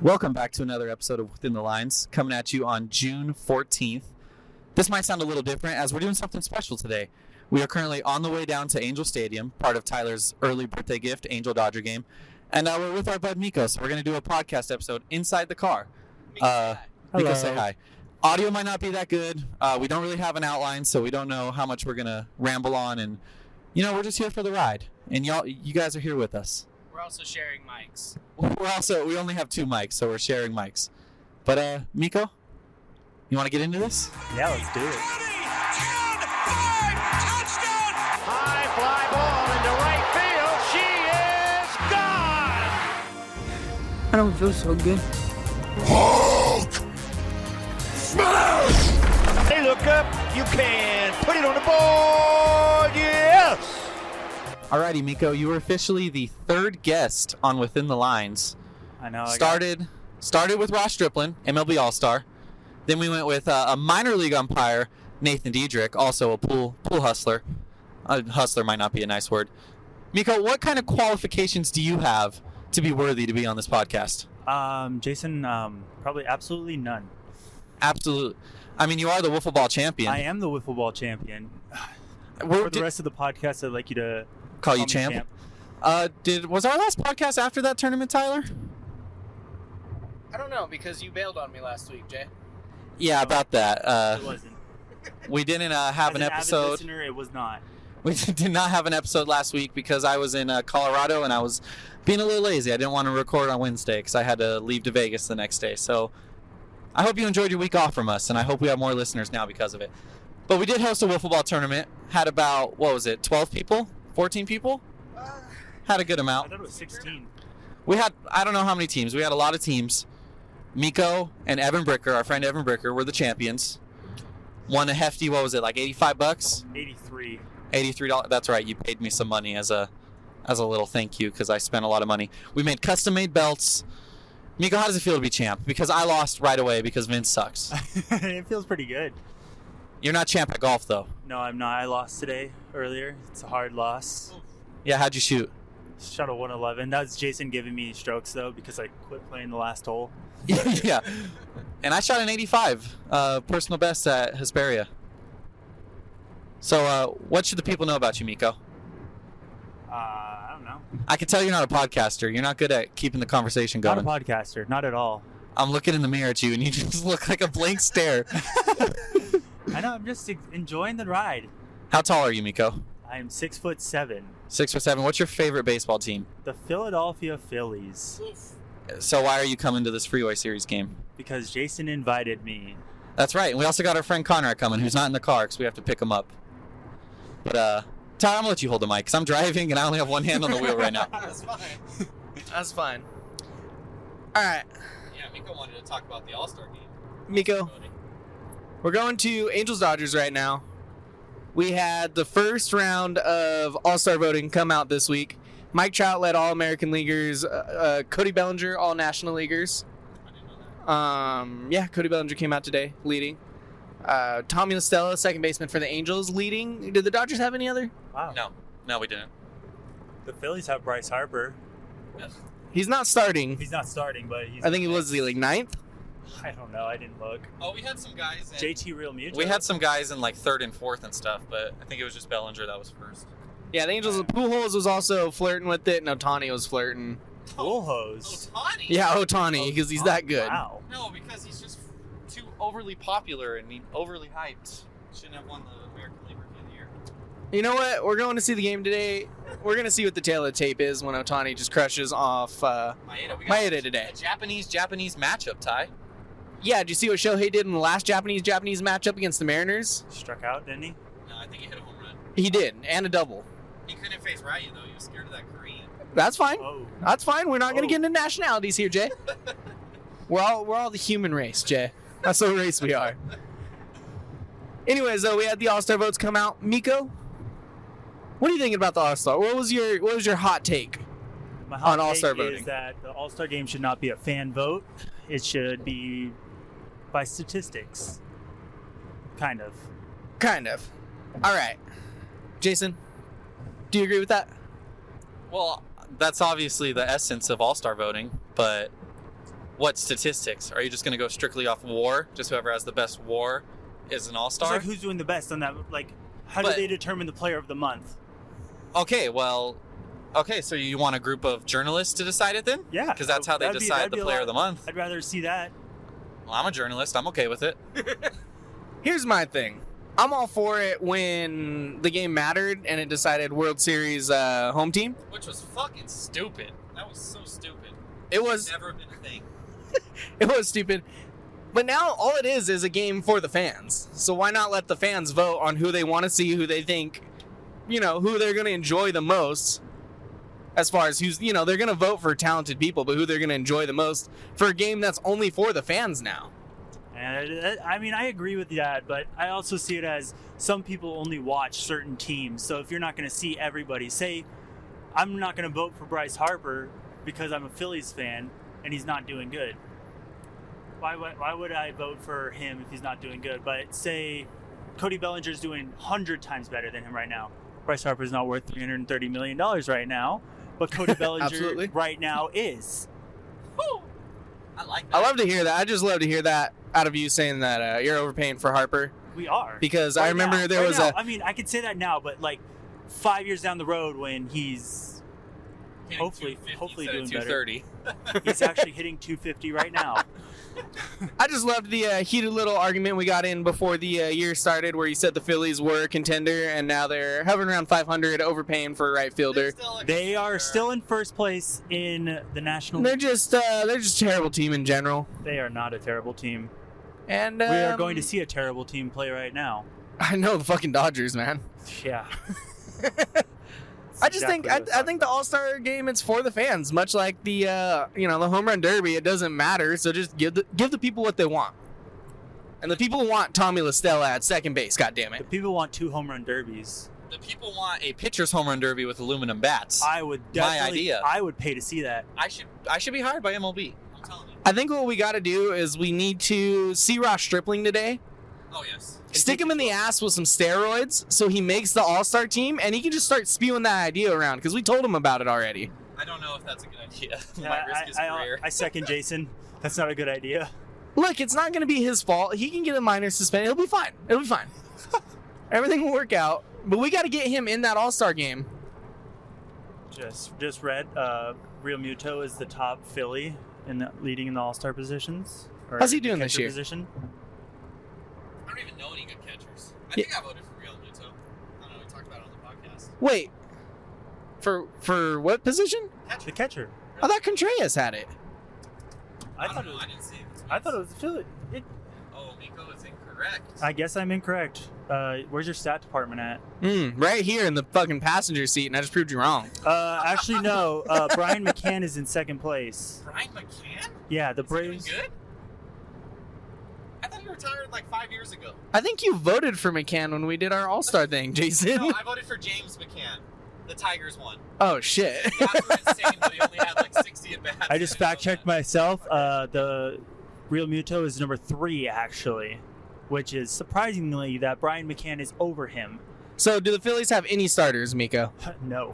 Welcome back to another episode of Within the Lines, coming at you on June 14th. This might sound a little different as we're doing something special today. We are currently on the way down to Angel Stadium, part of Tyler's early birthday gift, Angel Dodger game. And we're with our bud Menko, so we're going to do a podcast episode inside the car. Menko, say hi. Audio might not be that good. We don't really have an outline, so we don't know how much we're going to ramble on. And, we're just here for the ride. And you guys are here with us. We're also sharing mics. We only have two mics, so we're sharing mics. But, Menko, you want to get into this? Yeah, let's do it. 5, touchdown! High fly ball into right field. She is gone! I don't feel so good. Hulk! Smash! Hey, look up. You can put it on the board. Yes! Alrighty, Menko, you were officially the third guest on Within the Lines. I know. Started with Ross Stripling, MLB All-Star. Then we went with a minor league umpire, Nathan Diedrich, also a pool hustler. Hustler might not be a nice word. Menko, what kind of qualifications do you have to be worthy to be on this podcast? Jason, probably absolutely none. Absolutely. I mean, you are the wiffle ball champion. I am the wiffle ball champion. For the rest of the podcast, I'd like you to call you champ. Was our last podcast after that tournament, Tyler? I don't know, because you bailed on me last week, Jay. Yeah, about that. It wasn't. We didn't have an episode. Avid listener, it was not. We did not have an episode last week because I was in Colorado and I was being a little lazy. I didn't want to record on Wednesday because I had to leave to Vegas the next day. So I hope you enjoyed your week off from us, and I hope we have more listeners now because of it. But we did host a wiffle ball tournament. Had about, 12 people? 14 people? Had a good amount. I thought it was 16. We had, I don't know how many teams. We had a lot of teams. Menko and Evan Bricker, our friend Evan Bricker, were the champions. Won a hefty, like $85? 83. $83. That's right. You paid me some money as a little thank you because I spent a lot of money. We made custom-made belts. Menko, how does it feel to be champ? Because I lost right away because Vince sucks. It feels pretty good. You're not champ at golf, though. No, I'm not. I lost today, earlier. It's a hard loss. Yeah, how'd you shoot? Shot a 111. That was Jason giving me strokes, though, because I quit playing the last hole. Yeah. And I shot an 85, personal best at Hesperia. So, what should the people know about you, Menko? I don't know. I can tell you're not a podcaster. You're not good at keeping the conversation going. Not a podcaster. Not at all. I'm looking in the mirror at you, and you just look like a blank stare. I know. I'm just enjoying the ride. How tall are you, Menko? I am 6'7". 6'7". What's your favorite baseball team? The Philadelphia Phillies. So why are you coming to this Freeway Series game? Because Jason invited me. That's right. And we also got our friend Conrad coming, who's not in the car because we have to pick him up. But, Tyler, I'm going to let you hold the mic because I'm driving and I only have one hand on the wheel right now. That's fine. That's fine. All right. Yeah, Menko wanted to talk about the All-Star game. Menko, we're going to Angels Dodgers right now. We had the first round of All-Star voting come out this week. Mike Trout led All-American Leaguers. Cody Bellinger, All-National Leaguers. I didn't know that. Cody Bellinger came out today, leading. Tommy La Stella, second baseman for the Angels, leading. Did the Dodgers have any other? Wow. No, we didn't. The Phillies have Bryce Harper. Yes. He's not starting. He's not starting, but he's... I think he was ninth. I don't know. I didn't look. Oh, we had some guys. JT Real Mutual. We had some guys in like third and fourth and stuff, but I think it was just Bellinger that was first. Yeah, the Angels. Pujols was also flirting with it, and Ohtani was flirting. Full hose. Ohtani? Yeah, Ohtani, because he's that good. Wow. No, because he's just too overly popular and overly hyped. Shouldn't have won the American League Rookie of the Year. You know what? We're going to see the game today. We're going to see what the tail of the tape is when Ohtani just crushes off Maeda today. A Japanese matchup, Ty. Yeah, did you see what Shohei did in the last Japanese matchup against the Mariners? Struck out, didn't he? No, I think he hit a home run. He did, and a double. He couldn't face Ryu, though. He was scared of that Korean. That's fine. Oh. That's fine. We're not going to get into nationalities here, Jay. We're all the human race, Jay. That's the race we are. Anyways, though, we had the All-Star votes come out. Menko, what are you thinking about the All-Star? What was your hot take? My hot On All-Star take voting. is that the All-Star game should not be a fan vote. It should be by statistics. Kind of. All right. Jason, do you agree with that? Well, that's obviously the essence of All-Star voting, but what statistics? Are you just going to go strictly off WAR? Just whoever has the best WAR is an all-star? It's like who's doing the best on that? Like, how do they determine the player of the month? Okay, so you want a group of journalists to decide it then? Yeah. Because that's how they decide the player of the month. I'd rather see that. Well, I'm a journalist. I'm okay with it. Here's my thing. I'm all for it when the game mattered and it decided World Series home team. Which was fucking stupid. That was so stupid. It was Never been a thing. It was stupid. But now all it is a game for the fans. So why not let the fans vote on who they want to see, who they think, who they're going to enjoy the most. As far as who's, they're going to vote for talented people, but who they're going to enjoy the most for a game that's only for the fans now. And I mean, I agree with that, but I also see it as some people only watch certain teams. So if you're not going to see everybody, say, I'm not going to vote for Bryce Harper because I'm a Phillies fan and he's not doing good. Why would I vote for him if he's not doing good? But say Cody Bellinger's doing 100 times better than him right now. Bryce Harper's not worth $330 million right now, but Cody Bellinger right now is. Woo! I like that. I love to hear that. I just love to hear that out of you saying that you're overpaying for Harper. We are. Because I remember there was I mean, I could say that now, but like 5 years down the road when he's hopefully doing better. He's actually hitting 250 right now. I just loved the heated little argument we got in before the year started where you said the Phillies were a contender and now they're hovering around 500, overpaying for a right fielder. They are still in first place in the National League. They're just a terrible team in general. They are not a terrible team. And we are going to see a terrible team play right now. I know, the fucking Dodgers, man. Yeah. I just think I think the All-Star game, it's for the fans, much like the the home run derby. It doesn't matter, so just give the people what they want. And the people want Tommy LaStella at second base. God damn it! The people want 2 home run derbies. The people want a pitcher's home run derby with aluminum bats. I would definitely. My idea. I would pay to see that. I should be hired by MLB. I'm telling you. I think what we got to do is we need to see Ross Stripling today. Oh yes. Stick him in the ass with some steroids so he makes the All-Star team and he can just start spewing that idea around because we told him about it already. I don't know if that's a good idea. Might risk his career. I second Jason. That's not a good idea. Look, it's not going to be his fault. He can get a minor suspension. It'll be fine. It'll be fine. Everything will work out. But we got to get him in that All-Star game. Just read. Real Muto is the top Philly leading in the All-Star positions. How's he doing this year? Position. I don't even know any good catchers. I think I voted for Real Muto. I don't know. We talked about it on the podcast. Wait. For what position? The catcher. I thought Contreras had it. I didn't see it. I thought it was Philly. Oh, Miko is incorrect. I guess I'm incorrect. Where's your stat department at? Right here in the fucking passenger seat, and I just proved you wrong. Actually, no. Brian McCann is in second place. Brian McCann? Yeah, the Braves. Good? I thought he retired like 5 years ago. I think you voted for McCann when we did our All-Star thing, Jason. No, I voted for James McCann. The Tigers won. Oh, shit. The Cavs were insane, but he only had like 60 at-bats. I just fact-checked myself. The Real Muto is number 3, actually, which is surprisingly that Brian McCann is over him. So, do the Phillies have any starters, Miko? No.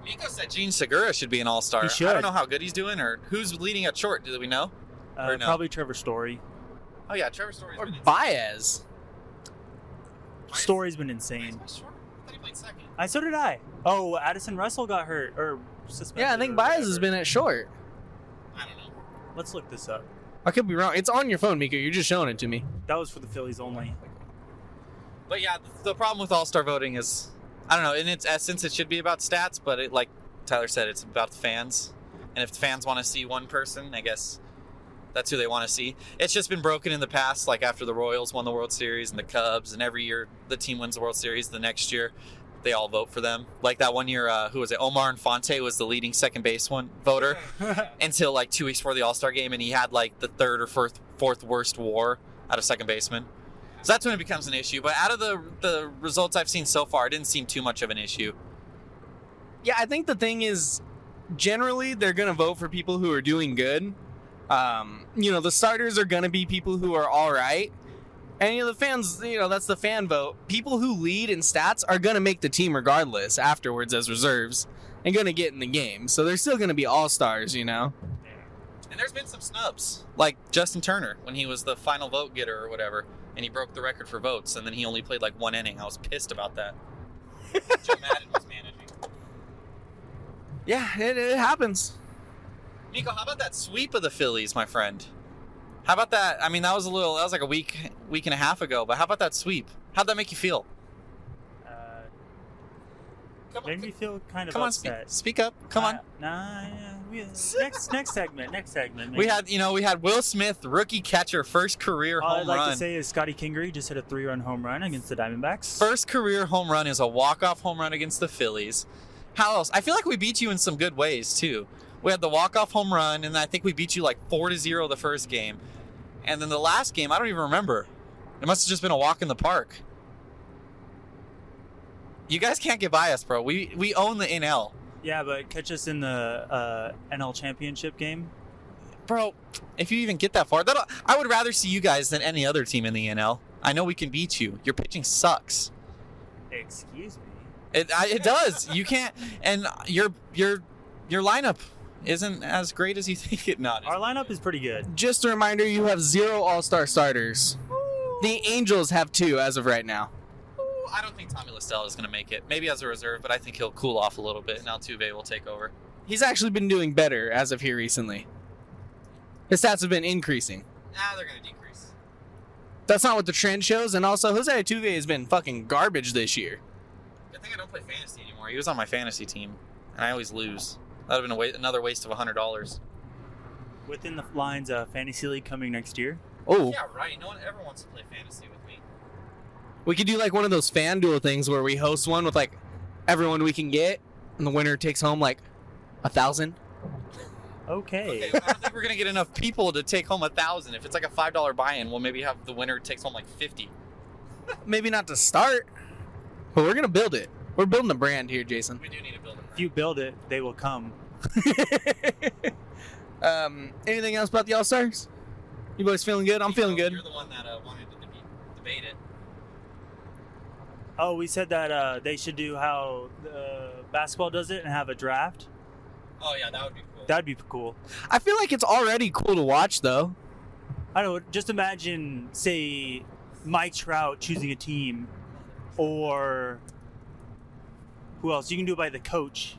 Miko said Gene Segura should be an all-star. He should. I don't know how good he's doing or who's leading at short. Do we know? Or no? Probably Trevor Story. Oh, yeah, Trevor Story's Or been insane. Baez. Story's been insane. I thought he played second. So did I. Oh, Addison Russell got hurt or suspended. Yeah, I think Baez has been at short. I don't know. Let's look this up. I could be wrong. It's on your phone, Miko. You're just showing it to me. That was for the Phillies only. But yeah, the problem with all-star voting is, I don't know, in its essence, it should be about stats, but it, like Tyler said, it's about the fans. And if the fans want to see one person, I guess that's who they want to see. It's just been broken in the past, like after the Royals won the World Series and the Cubs, and every year the team wins the World Series, the next year they all vote for them. Like that one year, who was it? Omar Infante was the leading second base voter until like 2 weeks before the All-Star game, and he had like the third or fourth worst WAR out of second baseman. So that's when it becomes an issue. But out of the results I've seen so far, it didn't seem too much of an issue. Yeah, I think the thing is, generally, they're going to vote for people who are doing good. The starters are going to be people who are all right. And, the fans, that's the fan vote. People who lead in stats are going to make the team regardless afterwards as reserves and going to get in the game. So they're still going to be all-stars, And And there's been some snubs, like Justin Turner when he was the final vote getter or whatever, and he broke the record for votes, and then he only played like one inning. I was pissed about that. Joe Madden was managing. Yeah, it happens. Nico, how about that sweep of the Phillies, my friend? How about that? I mean, that was like a week and a half ago, but how about that sweep? How'd that make you feel? Made me feel kind of Come on, upset. speak up. Come on. Next segment. Maybe. We had Will Smith, rookie catcher, first career All home I'd like run. to say is Scotty Kingery just hit a 3-run home run against the Diamondbacks. First career home run is a walk-off home run against the Phillies. How else? I feel like we beat you in some good ways, too. We had the walk-off home run, and I think we beat you like 4-0 the first game. And then the last game, I don't even remember. It must have just been a walk in the park. You guys can't get by us, bro. We own the NL. Yeah, but catch us in the NL Championship game. Bro, if you even get that far, I would rather see you guys than any other team in the NL. I know we can beat you. Your pitching sucks. Excuse me. It does. You can't, and your lineup isn't as great as you think it not is. Our lineup is pretty good. Just a reminder, you have 0 All-Star starters. The Angels have 2 as of right now. I don't think Tommy Listella is going to make it. Maybe as a reserve, but I think he'll cool off a little bit, and Altuve will take over. He's actually been doing better as of here recently. His stats have been increasing. They're going to decrease. That's not what the trend shows, and also Jose Altuve has been fucking garbage this year. I think I don't play fantasy anymore. He was on my fantasy team, and I always lose. That would have been another waste of $100. Within the lines of Fantasy League coming next year. Oh. Yeah, right. No one ever wants to play fantasy with me. We could do like one of those FanDuel things where we host one with like everyone we can get, and the winner takes home like 1,000. Okay. I don't think we're gonna get enough people to take home 1,000. If it's like a $5 buy-in, we'll maybe have the winner takes home like 50. Maybe not to start, but we're gonna build it. We're building a brand here, Jason. We do need to build it. If you build it, they will come. Anything else about the All-Stars? You boys feeling good? I'm feeling good. You're the one that wanted to debate it. Oh, we said that they should do how basketball does it and have a draft. Oh yeah, that would be cool. That'd be cool. I feel like it's already cool to watch, though. I don't know. Just imagine, say, Mike Trout choosing a team, or who else? You can do it by the coach.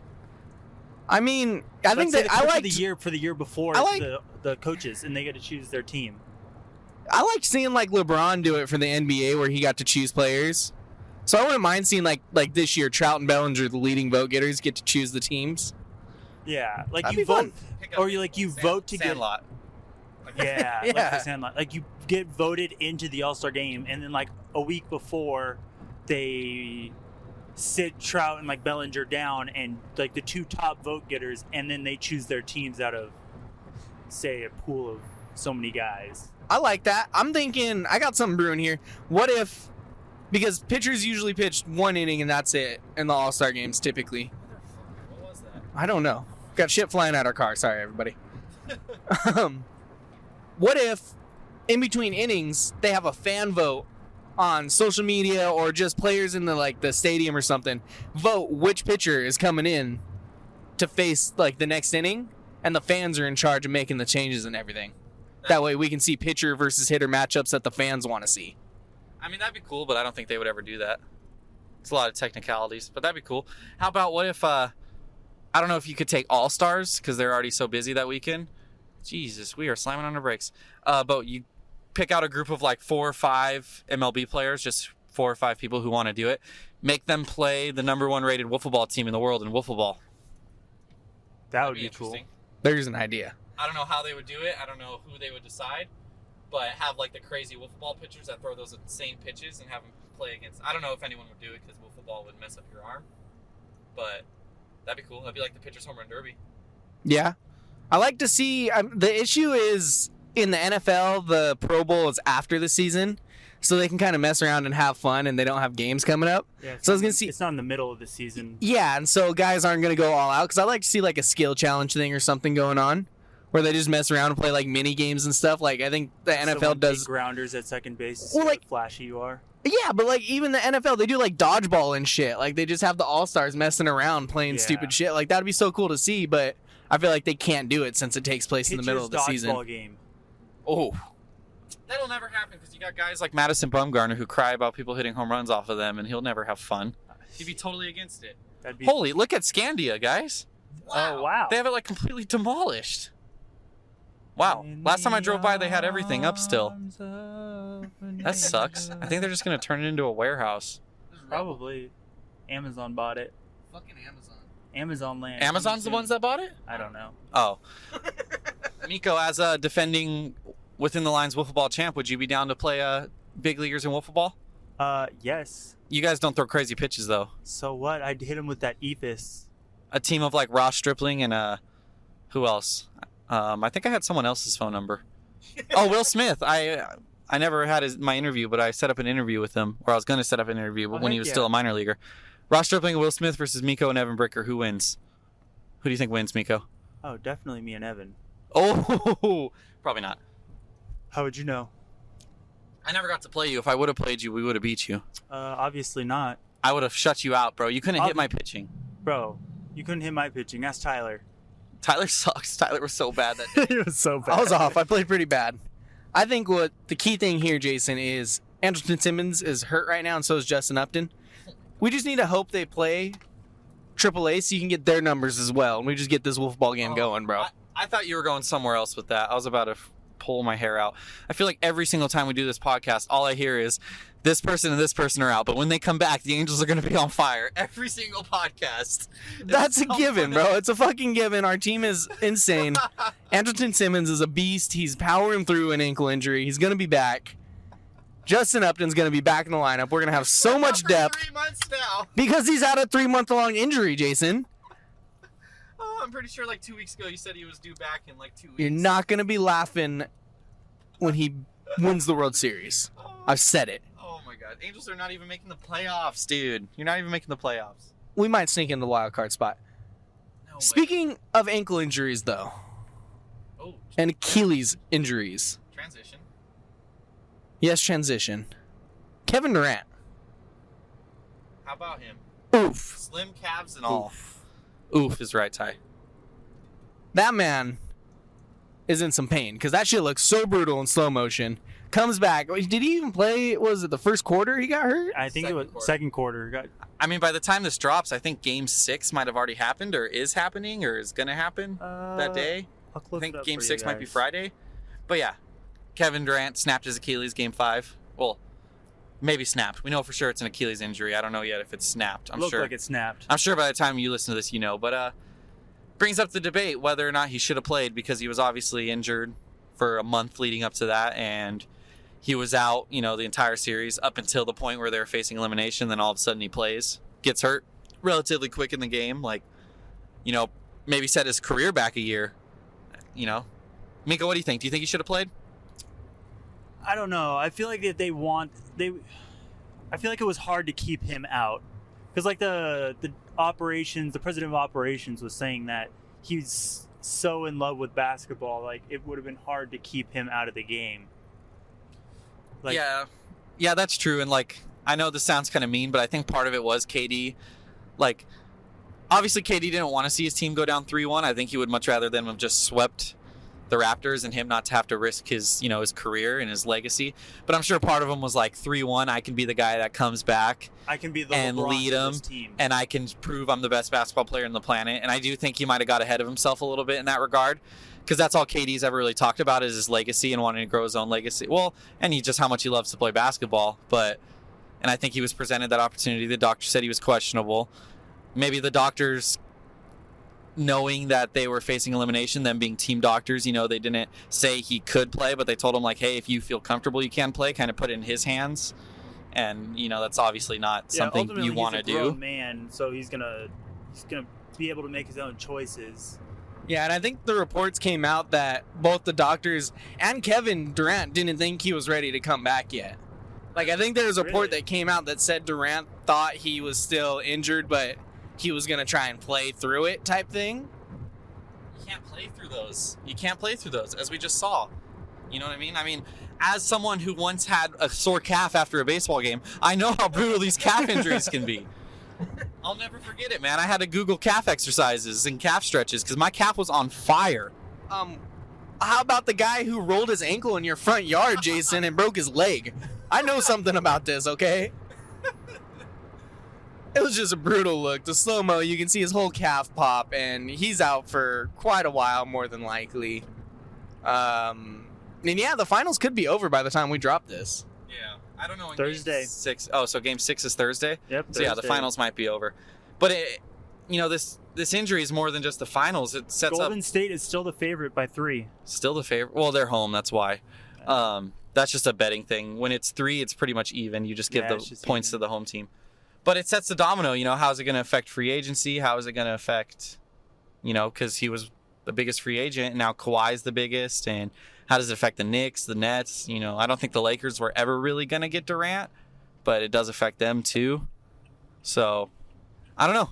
I mean, I think Let's say that the I coach like of the year before I like- the coaches, and they get to choose their team. I like seeing like LeBron do it for the NBA, where he got to choose players. So I wouldn't mind seeing like this year, Trout and Bellinger, the leading vote getters, get to choose the teams. Yeah, like That'd you be vote, fun. or you vote to Sandlot. get. Yeah, like Yeah. the Sandlot. Like you get voted into the All-Star game, and then like a week before, they sit Trout and like Bellinger down, and like the 2 top vote getters, and then they choose their teams out of, say, a pool of so many guys. I like that. I'm thinking I got something brewing here. What if, because pitchers usually pitch 1 inning and that's it in the All-Star games typically. What was that? I don't know. Got shit flying out our car. Sorry, everybody. What if in between innings they have a fan vote on social media or just players in the stadium or something vote which pitcher is coming in to face like the next inning, and the fans are in charge of making the changes and everything. That way we can see pitcher versus hitter matchups that the fans want to see. I mean, that'd be cool, but I don't think they would ever do that. It's a lot of technicalities, but that'd be cool. How about what if, I don't know if you could take All-Stars, because they're already so busy that weekend. Jesus, we are slamming on the brakes. But you pick out a group of like 4 or 5 MLB players, just 4 or 5 people who want to do it. Make them play the #1 rated wiffle ball team in the world in wiffle ball. That would That'd be cool. interesting. There's an idea. I don't know how they would do it. I don't know who they would decide. But have like the crazy wiffle ball pitchers that throw those insane pitches and have them play against. I don't know if anyone would do it because wiffle ball would mess up your arm. But that'd be cool. That'd be like the pitcher's home run derby. Yeah. I like to see, the issue is in the NFL, the Pro Bowl is after the season, so they can kind of mess around and have fun, and they don't have games coming up. Yeah, So I was gonna see- It's not in the middle of the season. Yeah, and so guys aren't going to go all out, because I like to see like a skill challenge thing or something going on, where they just mess around and play like mini games and stuff. Like I think the NFL Someone does. take grounders at second base. To see Well, how like- flashy you are. Yeah, but like even the NFL, they do like dodgeball and shit. Like they just have the All-Stars messing around playing Yeah. stupid shit. Like that'd be so cool to see, but I feel like they can't do it since it takes place in the middle of the season. Dodgeball game. Oh, That'll never happen because you got guys like Madison Bumgarner who cry about people hitting home runs off of them, and he'll never have fun. He'd be totally against it. Holy, look at Scandia, guys. Oh, wow. They have it like completely demolished. Wow. Last time I drove by, they had everything up still. That sucks. I think they're just going to turn it into a warehouse. Probably. Amazon bought it. fucking Amazon. Amazon land. Amazon's the ones that bought it? I don't know. Oh. Miko, as a defending Within the Lines wiffle ball champ, would you be down to play big leaguers in wiffle ball? Yes. You guys don't throw crazy pitches, though. So what? I'd hit him with that ethos. A team of like Ross Stripling and who else? I think I had someone else's phone number. Oh, Will Smith. I never had my interview, but I set up an interview with him, or I was going to set up an interview, but when he was still a minor leaguer. Ross Stripling and Will Smith versus Miko and Evan Bricker. Who wins? Who do you think wins, Miko? Oh, definitely me and Evan. Oh, probably not. How would you know? I never got to play you. If I would have played you, we would have beat you. Obviously not. I would have shut you out, bro. You couldn't hit my pitching. Bro, you couldn't hit my pitching. Ask Tyler. Tyler sucks. Tyler was so bad that day. He was so bad. I was off. I played pretty bad. I think what the key thing here, Jason, is Andrelton Simmons is hurt right now, and so is Justin Upton. We just need to hope they play AAA so you can get their numbers as well, and we just get this wiffle ball game going, bro. I thought you were going somewhere else with that. I was about to pull my hair out. I feel like every single time we do this podcast, all I hear is this person and this person are out. But when they come back, the Angels are going to be on fire. Every single podcast. That's a given, bro. It's a fucking given. Our team is insane. Andrelton Simmons is a beast. He's powering through an ankle injury. He's going to be back. Justin Upton's going to be back in the lineup. We're going to have so much depth. 3 months now. Because he's had a 3-month-long injury, Jason. Oh, I'm pretty sure like 2 weeks ago you said he was due back in like 2 weeks. You're not going to be laughing when he wins the World Series. I've said it. Oh my God. Angels are not even making the playoffs, dude. You're not even making the playoffs. We might sneak in the wild card spot. No way. Speaking of ankle injuries, though, Oh, and Achilles injuries. transition. Yes, transition. Kevin Durant. How about him? Oof. Slim calves and all. Oof is right, Ty. That man is in some pain because that shit looks so brutal in slow motion. Comes back. Did he even play? Was it the first quarter he got hurt? I think it was second quarter. I mean, by the time this drops, I think Game 6 might have already happened, or is happening, or is going to happen that day. I think Game 6 might be Friday. But yeah, Kevin Durant snapped his Achilles Game 5. Well, maybe snapped. We know for sure it's an Achilles injury. I don't know yet if it's snapped. Looked like it snapped. I'm sure by the time you listen to this, you know. But brings up the debate whether or not he should have played, because he was obviously injured for a month leading up to that, and he was out, the entire series up until the point where they were facing elimination. Then all of a sudden he plays, gets hurt relatively quick in the game, maybe set his career back a year. Miko, what do you think? Do you think he should have played? I don't know. I feel like that I feel like it was hard to keep him out, because like the president of operations was saying that he's so in love with basketball, like it would have been hard to keep him out of the game. Yeah, that's true. And I know this sounds kind of mean, but I think part of it was KD. Obviously KD didn't want to see his team go down 3-1. I think he would much rather them have just swept the Raptors and him not to have to risk his, his career and his legacy. But I'm sure part of him was 3-1. I can be the guy that comes back. I can be the and LeBron lead him, team. and I can prove I'm the best basketball player on the planet. And I do think he might have got ahead of himself a little bit in that regard, because that's all KD's ever really talked about is his legacy and wanting to grow his own legacy. Well, and just how much he loves to play basketball. And I think he was presented that opportunity. The doctor said he was questionable. Maybe the doctors, knowing that they were facing elimination, them being team doctors, they didn't say he could play, but they told him hey, if you feel comfortable, you can play, kind of put it in his hands. And, that's obviously not something you want to do. He's a grown man, so he's gonna be able to make his own choices. Yeah, and I think the reports came out that both the doctors and Kevin Durant didn't think he was ready to come back yet. I think there was a report that came out that said Durant thought he was still injured, but he was going to try and play through it type thing. You can't play through those. You can't play through those, as we just saw. You know what I mean? I mean, as someone who once had a sore calf after a baseball game, I know how brutal these calf injuries can be. I'll never forget it, man. I had to Google calf exercises and calf stretches because my calf was on fire. How about the guy who rolled his ankle in your front yard, Jason, and broke his leg? I know something about this, okay? It was just a brutal look. The slow-mo, you can see his whole calf pop, and he's out for quite a while, more than likely. And yeah, the finals could be over by the time we drop this. Yeah, I don't know. Thursday. Game 6. Oh, so game 6 is Thursday? Yep. So yeah, the Thursday. finals might be over. But, this injury is more than just the finals. It sets Golden up... State is still the favorite by 3. Still the favorite. Well, they're home, that's why. That's just a betting thing. When it's 3, it's pretty much even. You just give Yeah, it's the just points even. to the home team. But it sets the domino, how is it going to affect free agency? How is it going to affect, because he was the biggest free agent, and now Kawhi's the biggest, and how does it affect the Knicks, the Nets? I don't think the Lakers were ever really going to get Durant, but it does affect them too. So, I don't know.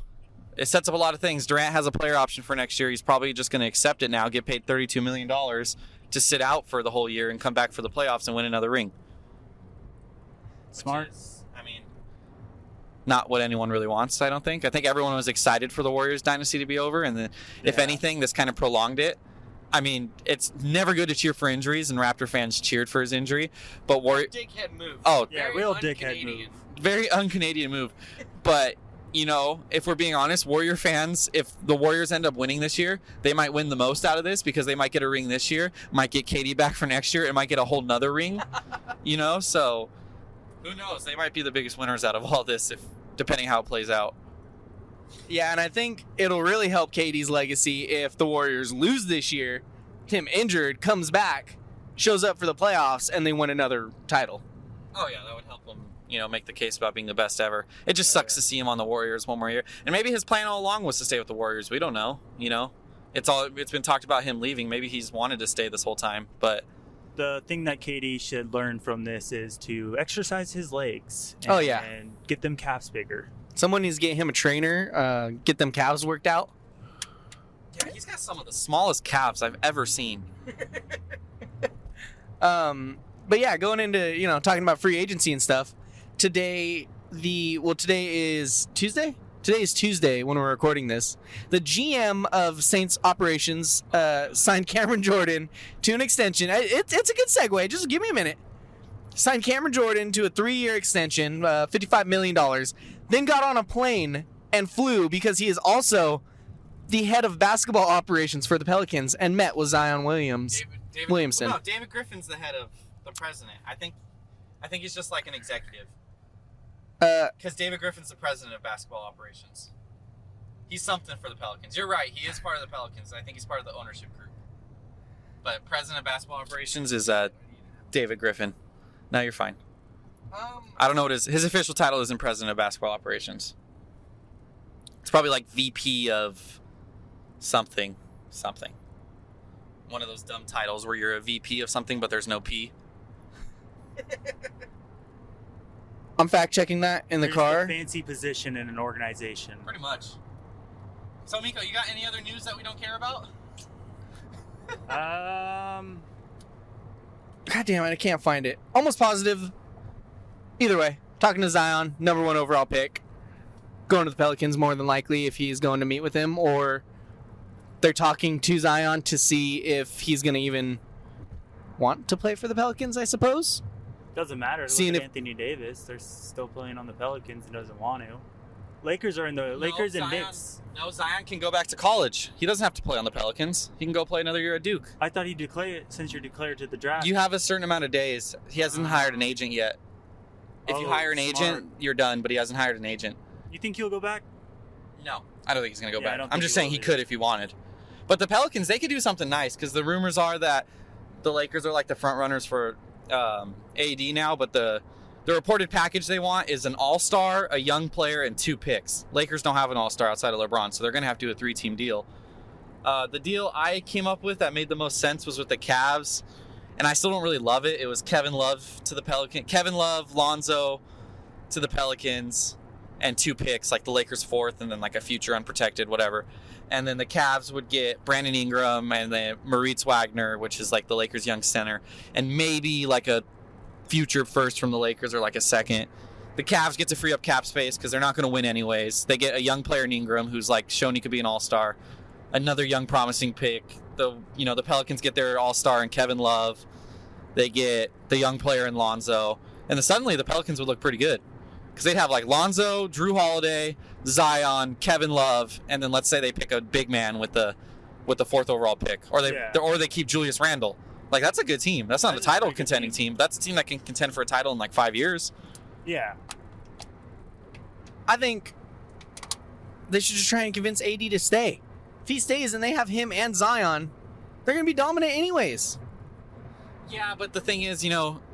It sets up a lot of things. Durant has a player option for next year. He's probably just going to accept it now, get paid $32 million to sit out for the whole year and come back for the playoffs and win another ring. Smart. Not what anyone really wants, I don't think. I think everyone was excited for the Warriors dynasty to be over, and then, if Yeah. anything, this kind of prolonged it. I mean, it's never good to cheer for injuries, and Raptor fans cheered for his injury, but Dickhead move. Oh, Yeah, real dickhead move. very un-Canadian move. But, if we're being honest, Warrior fans, if the Warriors end up winning this year, they might win the most out of this because they might get a ring this year, might get KD back for next year, and might get a whole nother ring, so who knows? They might be the biggest winners out of all this, depending how it plays out. Yeah, and I think it'll really help KD's legacy if the Warriors lose this year, him injured, comes back, shows up for the playoffs, and they win another title. Oh, yeah, that would help him, make the case about being the best ever. It just sucks to see him on the Warriors one more year. And maybe his plan all along was to stay with the Warriors. We don't know, It's been talked about him leaving. Maybe he's wanted to stay this whole time, but... The thing that KD should learn from this is to exercise his legs. Oh, yeah. And get them calves bigger. Someone needs to get him a trainer, get them calves worked out. Yeah, he's got some of the smallest calves I've ever seen. But yeah, going into, talking about free agency and stuff, today is Tuesday? Today is Tuesday when we're recording this. The GM of Saints operations signed Cameron Jordan to an extension. It's a good segue. Just give me a minute. Signed Cameron Jordan to a 3-year extension, $55 million. Then got on a plane and flew because he is also the head of basketball operations for the Pelicans and met with Zion Williamson. No, David Griffin's the head of the president. I think he's just like an executive. Because David Griffin's the president of basketball operations. He's something for the Pelicans. You're right. He is part of the Pelicans. I think he's part of the ownership group. But president of basketball operations is David Griffin. No, you're fine. I don't know what his official title isn't president of basketball operations. It's probably like VP of something. One of those dumb titles where you're a VP of something, but there's no P. I'm fact checking that in the There's car. a fancy position in an organization. Pretty much. So, Miko, you got any other news that we don't care about? God damn it, I can't find it. Almost positive. Either way, talking to Zion, number 1 overall pick. Going to the Pelicans more than likely if he's going to meet with him, or they're talking to Zion to see if he's going to even want to play for the Pelicans, I suppose. Doesn't matter. Seeing Look at if- Anthony Davis. They're still playing on the Pelicans and doesn't want to. Lakers and Zion, Knicks. No, Zion can go back to college. He doesn't have to play on the Pelicans. He can go play another year at Duke. I thought he declared since you're declared to the draft. You have a certain amount of days. He hasn't hired an agent yet. If you Oh, hire an smart. agent, you're done, but he hasn't hired an agent. You think he'll go back? No. I don't think he's going to go Yeah, I back. don't I'm think just he saying will he either. could if he wanted. But the Pelicans, they could do something nice because the rumors are that the Lakers are like the front runners for AD now, but the reported package they want is an all-star, a young player, and 2 picks. Lakers don't have an all-star outside of LeBron, so they're going to have to do a 3-team deal. The deal I came up with that made the most sense was with the Cavs, and I still don't really love it. It was Kevin Love to the Pelicans. Kevin Love, Lonzo to the Pelicans, and 2 picks, like the Lakers 4th, and then like a future unprotected, whatever. And then the Cavs would get Brandon Ingram and then Moritz Wagner, which is like the Lakers' young center, and maybe like a future first from the Lakers or like a second. The Cavs get to free up cap space because they're not going to win anyways. They get a young player in Ingram who's like shown he could be an all-star. Another young promising pick. The Pelicans get their all-star in Kevin Love. They get the young player in Lonzo. And then suddenly the Pelicans would look pretty good. Because they'd have like Lonzo, Drew Holiday, Zion, Kevin Love, and then let's say they pick a big man with the 4th overall pick. Or they keep Julius Randle. Like, that's a good team. That's not a title contending team. That's a team that can contend for a title in like 5 years. Yeah. I think they should just try and convince AD to stay. If he stays and they have him and Zion, they're going to be dominant anyways. Yeah, but the thing is,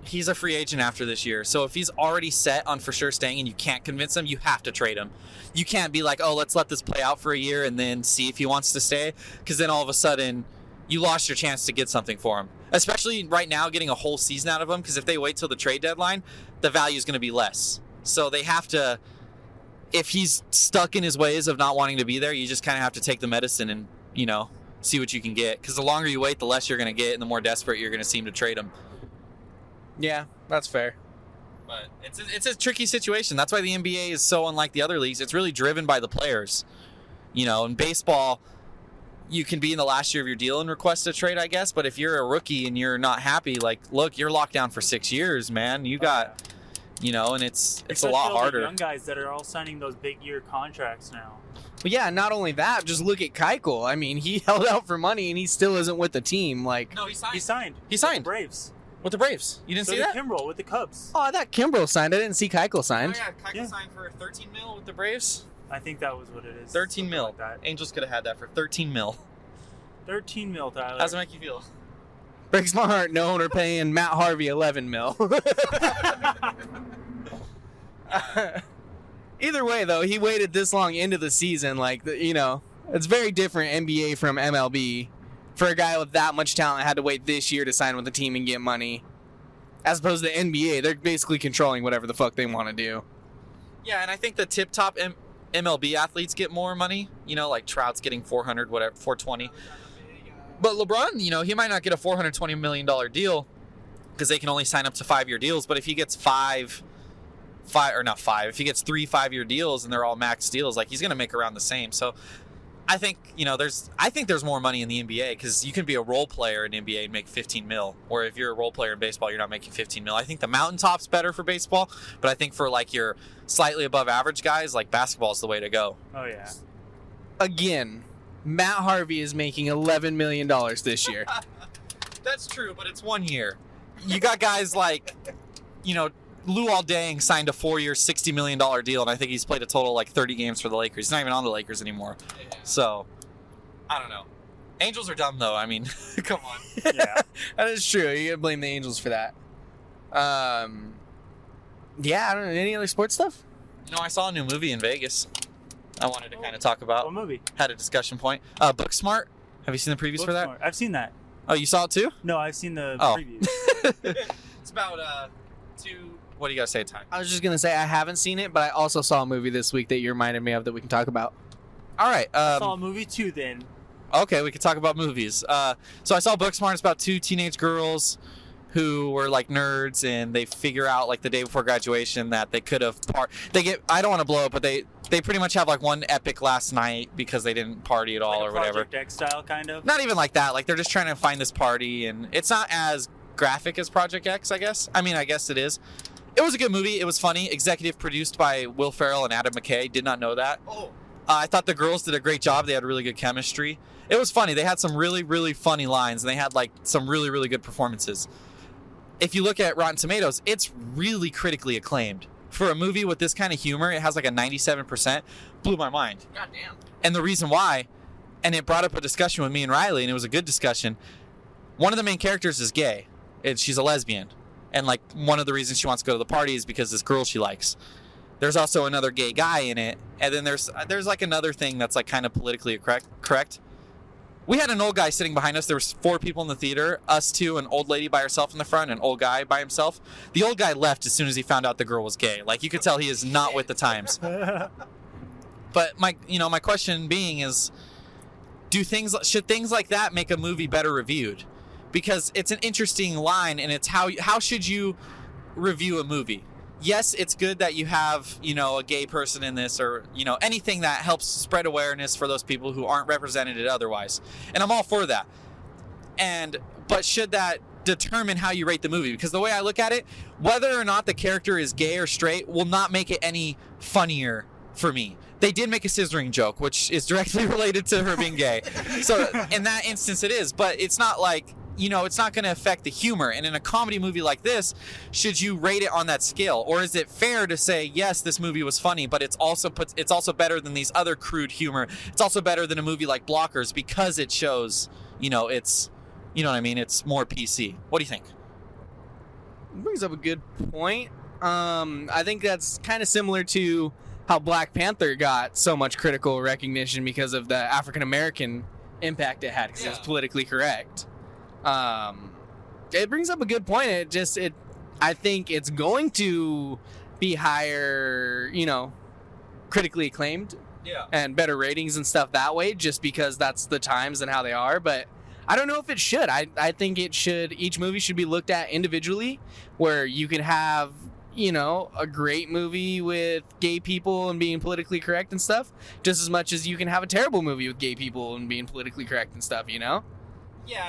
he's a free agent after this year. So if he's already set on for sure staying and you can't convince him, you have to trade him. You can't be like, oh, let's let this play out for a year and then see if he wants to stay. Because then all of a sudden, you lost your chance to get something for him. Especially right now, getting a whole season out of him. Because if they wait till the trade deadline, the value is going to be less. So they have to, if he's stuck in his ways of not wanting to be there, you just kind of have to take the medicine and, see what you can get. Because the longer you wait, the less you're going to get and the more desperate you're going to seem to trade him. Yeah, that's fair. But it's a tricky situation. That's why the NBA is so unlike the other leagues. It's really driven by the players. In baseball, you can be in the last year of your deal and request a trade, I guess. But if you're a rookie and you're not happy, like, look, you're locked down for 6 years, man. You got, and it's a lot harder. Young guys that are all signing those big year contracts now. But yeah, not only that, just look at Keuchel. I mean, he held out for money and he still isn't with the team. Like, no, he signed. He signed. With the Braves. With the Braves. You didn't see that? Kimbrel with the Cubs. Oh, I thought Kimbrel signed. I didn't see Keuchel signed. Oh, yeah. Keuchel signed for $13 million with the Braves. I think that was what it is. 13 mil. Like that. Angels could have had that for 13 mil. 13 mil, Tyler. How's it make you feel? Breaks my heart knowing we're paying Matt Harvey 11 mil. Either way, though, he waited this long into the season. Like, it's very different NBA from MLB. For a guy with that much talent, had to wait this year to sign with the team and get money. As opposed to the NBA, they're basically controlling whatever the fuck they want to do. Yeah, and I think the tip-top MLB athletes get more money. Like Trout's getting 420. But LeBron, he might not get a $420 million deal because they can only sign up to 5-year deals. But if he gets if he gets 3 5-year deals and they're all max deals, like, he's going to make around the same. So I think, there's more money in the NBA because you can be a role player in NBA and make 15 mil. Or if you're a role player in baseball, you're not making 15 mil. I think the mountaintop's better for baseball, but I think for like your slightly above average guys, like, basketball is the way to go. Oh, yeah. Again, Matt Harvey is making $11 million this year. That's true, but it's 1 year. You got guys like, Luol Deng signed a 4-year, $60 million deal, and I think he's played a total like 30 games for the Lakers. He's not even on the Lakers anymore. Yeah. So, I don't know. Angels are dumb, though. I mean, come on. Yeah. That is true. You gotta blame the Angels for that. Yeah, I don't know. Any other sports stuff? No, I saw a new movie in Vegas. I wanted to kind of talk about. What movie? Had a discussion point. Booksmart. Have you seen the previews for that? I've seen that. Oh, you saw it too? No, I've seen the previews. It's about what do you guys say, Ty? I was just going to say I haven't seen it, but I also saw a movie this week that you reminded me of that we can talk about. All right. I saw a movie too then. Okay, we can talk about movies. So I saw Booksmart. It's about 2 teenage girls who were like nerds, and they figure out like the day before graduation that they could have I don't want to blow it, but they pretty much have like one epic last night because they didn't party at all, like or whatever. Project X style kind of. Not even like that. Like, they're just trying to find this party, and it's not as graphic as Project X, I guess. I mean, I guess it is. It was a good movie. It was funny. Executive produced by Will Ferrell and Adam McKay. Did not know that. I thought the girls did a great job. They had really good chemistry. It was funny. They had some really, really funny lines, and they had like some really, really good performances. If you look at Rotten Tomatoes, it's really critically acclaimed. For a movie with this kind of humor, it has like a 97%. Blew my mind. Goddamn. And the reason why, and it brought up a discussion with me and Riley, and it was a good discussion. One of the main characters is gay. She's a lesbian. And like, one of the reasons she wants to go to the party is because this girl she likes. There's also another gay guy in it. And then there's like another thing that's like kind of politically correct. We had an old guy sitting behind us. There was 4 people in the theater. Us 2, an old lady by herself in the front, an old guy by himself. The old guy left as soon as he found out the girl was gay. Like, you could tell he is not with the times. But my question being is, should things like that make a movie better reviewed? Because it's an interesting line, and it's how should you review a movie? yes, it's good that you have, a gay person in this, or, anything that helps spread awareness for those people who aren't represented otherwise. And I'm all for that. But should that determine how you rate the movie? Because the way I look at it, whether or not the character is gay or straight will not make it any funnier for me. They did make a scissoring joke, which is directly related to her being gay. So in that instance it is, but it's not like, it's not going to affect the humor. And in a comedy movie like this, should you rate it on that scale? Or is it fair to say, yes, this movie was funny, but it's also better than these other crude humor. It's also better than a movie like Blockers because it shows, it's, you know what I mean? It's more PC. What do you think? Brings up a good point. I think that's kind of similar to how Black Panther got so much critical recognition because of the African American impact it had, because it was politically correct. It brings up a good point. I think it's going to be higher, critically acclaimed, and better ratings and stuff that way, just because that's the times and how they are. But I don't know if it should. I think it should. Each movie should be looked at individually, where you can have, a great movie with gay people and being politically correct and stuff, just as much as you can have a terrible movie with gay people and being politically correct and stuff, Yeah,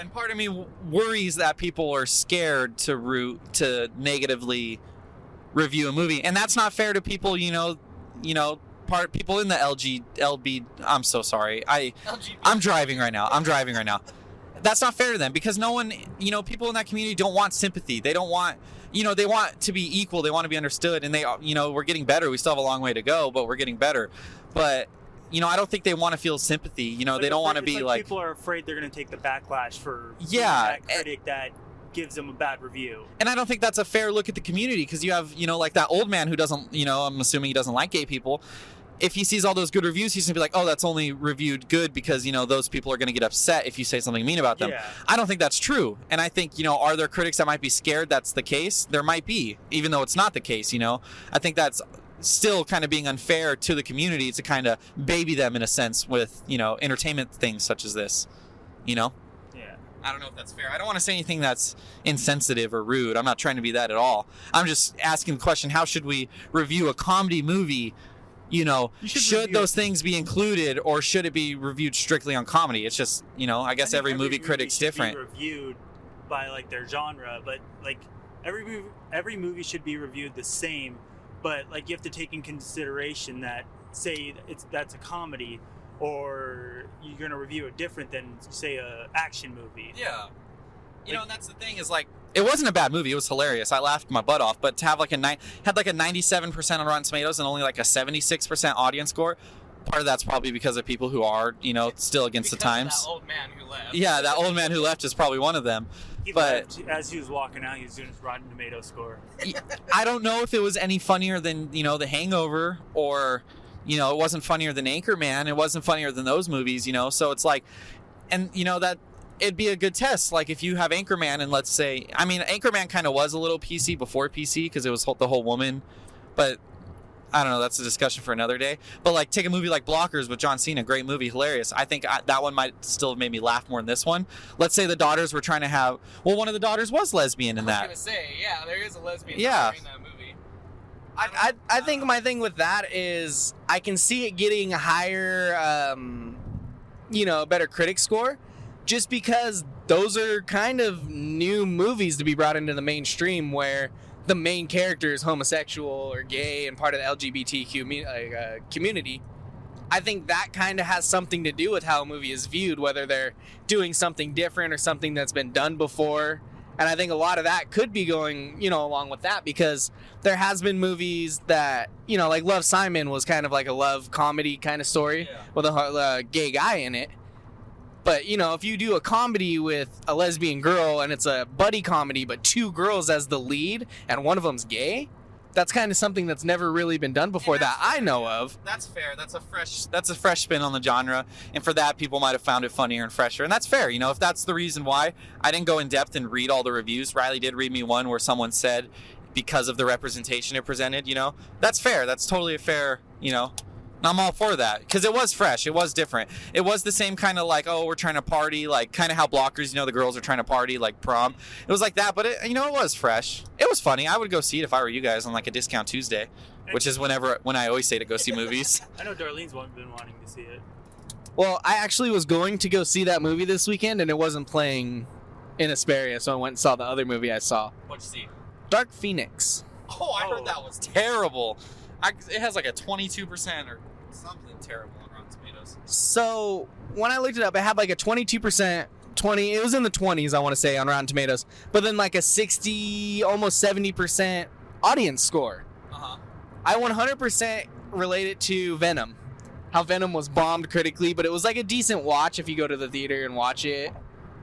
and part of me worries that people are scared to negatively review a movie, and that's not fair to people. People in the LB. I'm so sorry. I'm driving right now. That's not fair to them, because no one, people in that community don't want sympathy. They don't want, they want to be equal. They want to be understood, and we're getting better. We still have a long way to go, but we're getting better. But I don't think they want to feel sympathy. They don't want to be like people are afraid they're going to take the backlash for that critic that gives them a bad review. And I don't think that's a fair look at the community, because you have, like that old man who doesn't, I'm assuming he doesn't like gay people. If he sees all those good reviews, he's going to be like, oh, that's only reviewed good because, those people are going to get upset if you say something mean about them. Yeah. I don't think that's true. And I think, are there critics that might be scared that's the case? There might be, even though it's not the case, I think that's still kind of being unfair to the community to kind of baby them in a sense with, entertainment things such as this, Yeah. I don't know if that's fair. I don't want to say anything that's insensitive or rude. I'm not trying to be that at all. I'm just asking the question, how should we review a comedy movie? Should those things be included, or should it be reviewed strictly on comedy? It's just, I guess every movie critic's different. Be reviewed by like their genre, but like every movie should be reviewed the same. But like you have to take in consideration that, say that's a comedy, or you're gonna review it different than, say, a action movie. Yeah. And that's the thing, is like, it wasn't a bad movie. It was hilarious. I laughed my butt off. But to have like a 97% on Rotten Tomatoes and only like a 76% audience score, part of that's probably because of people who are, still against the times. That old man who left. Yeah, that old man who left is probably one of them. He left as he was walking out. He was doing his Rotten Tomato score. I don't know if it was any funnier than, The Hangover, or, it wasn't funnier than Anchorman. It wasn't funnier than those movies, So it's like, and, that it'd be a good test. Like if you have Anchorman, and let's say, Anchorman kind of was a little PC before PC because it was the whole woman, but I don't know, that's a discussion for another day. But like, take a movie like Blockers with John Cena, great movie, hilarious. I think that one might still have made me laugh more than this one. Let's say the daughters were trying to have, one of the daughters was lesbian in that. I was gonna say, yeah, there is a lesbian in that movie. I think my thing with that is I can see it getting a higher, better critic score, just because those are kind of new movies to be brought into the mainstream, where the main character is homosexual or gay and part of the LGBTQ community. I think that kind of has something to do with how a movie is viewed, whether they're doing something different or something that's been done before. And I think a lot of that could be going, along with that, because there has been movies that, like Love, Simon was kind of like a love comedy kind of story with a gay guy in it. But, if you do a comedy with a lesbian girl and it's a buddy comedy, but two girls as the lead and one of them's gay, that's kind of something that's never really been done before that I know of. That's fair. That's a fresh spin on the genre. And for that, people might have found it funnier and fresher. And that's fair. If that's the reason why. I didn't go in depth and read all the reviews. Riley did read me one where someone said because of the representation it presented, that's fair. That's totally a fair, And I'm all for that because it was fresh. It was different. It was the same kind of like, oh, we're trying to party, like kind of how Blockers, the girls are trying to party, like prom. It was like that, but it was fresh. It was funny. I would go see it if I were you guys on like a discount Tuesday, which is when I always say to go see movies. I know Darlene's been wanting to see it. Well, I actually was going to go see that movie this weekend, and it wasn't playing in Hesperia, so I went and saw the other movie I saw. What'd you see? Dark Phoenix. Oh, I heard that was terrible. It has like a 22% or something terrible on Rotten Tomatoes. So when I looked it up, it had like a 22%, it was in the 20s, I want to say, on Rotten Tomatoes, but then like a 60, almost 70% audience score. Uh-huh. I 100% relate it to Venom. How Venom was bombed critically, but it was like a decent watch if you go to the theater and watch it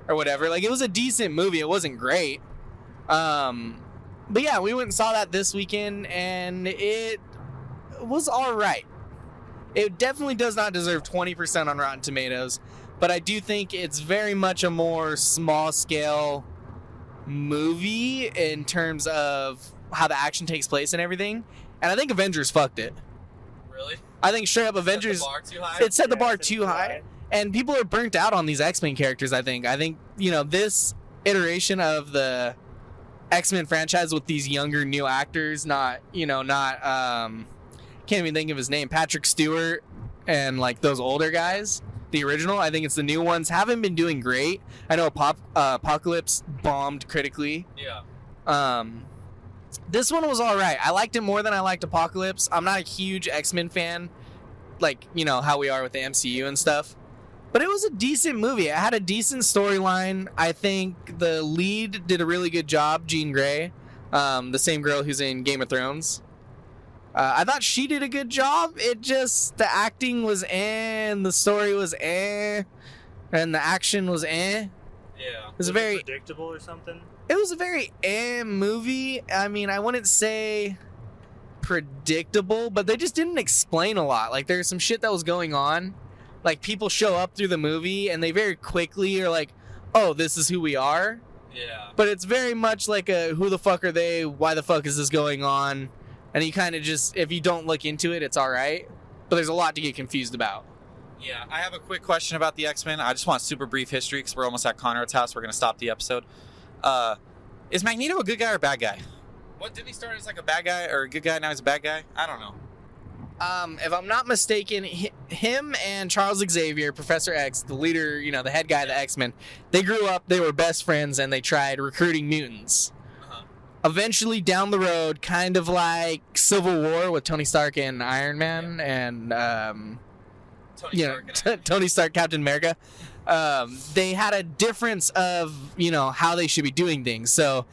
or whatever. Like, it was a decent movie. It wasn't great. But yeah, we went and saw that this weekend, and it was all right. It definitely does not deserve 20% on Rotten Tomatoes, but I do think it's very much a more small-scale movie in terms of how the action takes place and everything. And I think Avengers fucked it. Really? I think straight up Avengers, it set the bar too high, and people are burnt out on these X-Men characters. I think this iteration of the X-Men franchise with these younger new actors, not can't even think of his name, Patrick Stewart, and like those older guys, the original. I think it's the new ones haven't been doing great. I know Apocalypse bombed critically. Yeah. This one was all right. I liked it more than I liked Apocalypse. I'm not a huge X-Men fan, like, how we are with the MCU and stuff. But it was a decent movie. It had a decent storyline. I think the lead did a really good job, Jean Grey, the same girl who's in Game of Thrones. I thought she did a good job. It just, the acting was and the story was and the action was Yeah. It was very predictable or something. It was a very movie. I mean, I wouldn't say predictable, but they just didn't explain a lot. Like, there's some shit that was going on. Like, people show up through the movie, and they very quickly are like, oh, this is who we are. Yeah. But it's very much like a, who the fuck are they? Why the fuck is this going on? And you kind of just, if you don't look into it, it's all right. But there's a lot to get confused about. Yeah, I have a quick question about the X-Men. I just want super brief history because we're almost at Conrad's house. We're going to stop the episode. Is Magneto a good guy or a bad guy? What, didn't he start as like a bad guy or a good guy, now he's a bad guy? I don't know. If I'm not mistaken, him and Charles Xavier, Professor X, the leader, the head guy of the X-Men, they grew up, they were best friends, and they tried recruiting mutants. Uh-huh. Eventually, down the road, kind of like Civil War with Tony Stark and Iron Man, and Tony Stark, Captain America. They had a difference of, how they should be doing things. So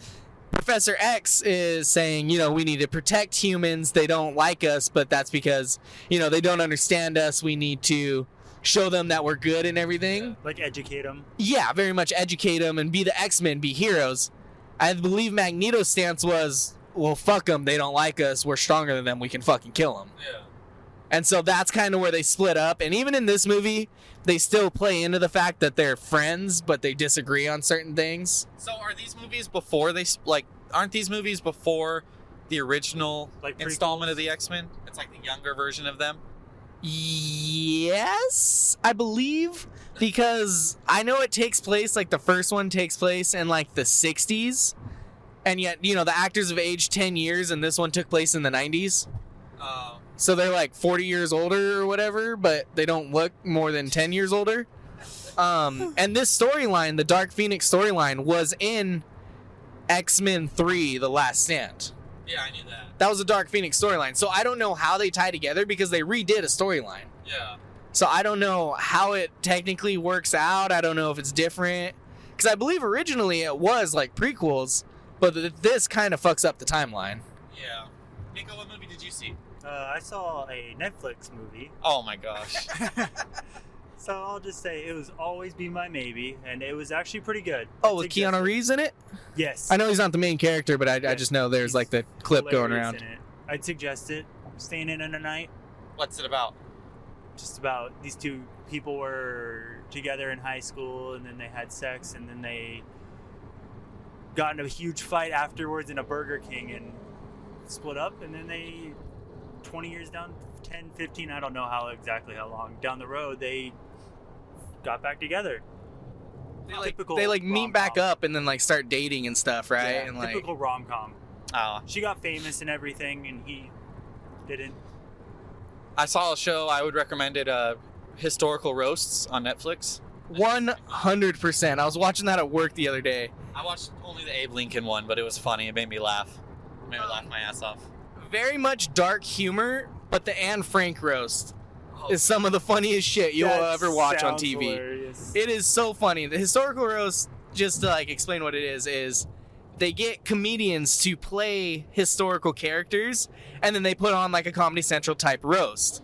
Professor X is saying, we need to protect humans. They don't like us, but that's because, they don't understand us. We need to show them that we're good and everything. Yeah, like educate them. Yeah, very much educate them and be the X-Men, be heroes. I believe Magneto's stance was, well, fuck them. They don't like us. We're stronger than them. We can fucking kill them. Yeah. And so that's kind of where they split up. And even in this movie, they still play into the fact that they're friends, but they disagree on certain things. So are these movies before aren't these movies before the original installment of the X-Men? It's like the younger version of them? Yes, I believe, because I know it takes place, like the first one takes place in like the 60s. And yet, the actors have aged 10 years and this one took place in the 90s. So they're like 40 years older or whatever, but they don't look more than 10 years older. And this storyline, the Dark Phoenix storyline, was in X-Men 3, The Last Stand. Yeah, I knew that. That was a Dark Phoenix storyline. So I don't know how they tie together because they redid a storyline. Yeah. So I don't know how it technically works out. I don't know if it's different. Because I believe originally it was like prequels, but this kind of fucks up the timeline. Yeah. Nico, what movie did you see? I saw a Netflix movie. Oh my gosh. So I'll just say it was Always Be My Maybe, and it was actually pretty good. Oh, with Keanu Reeves in it? Yes. I know he's not the main character, but I just know there's like the clip going around. In it. I'd suggest it. Staying in a night. What's it about? Just about these two people were together in high school, and then they had sex, and then they got in a huge fight afterwards in a Burger King and split up, and then they 20 years down 10, 15, I don't know how long down the road, they got back together. They like meet back up and then like start dating and stuff, right? Yeah, and like typical rom-com. Oh. She got famous and everything, and he didn't. I saw a show, I would recommend it, Historical Roasts on Netflix. 100%. I was watching that at work the other day. I watched only the Abe Lincoln one, but it was funny. It made me laugh. It made me laugh my ass off. Very much dark humor, but the Anne Frank roast is some of the funniest shit you'll ever watch on TV. Hilarious. It is so funny. The historical roast, just to like explain what it is they get comedians to play historical characters, and then they put on like a Comedy Central type roast.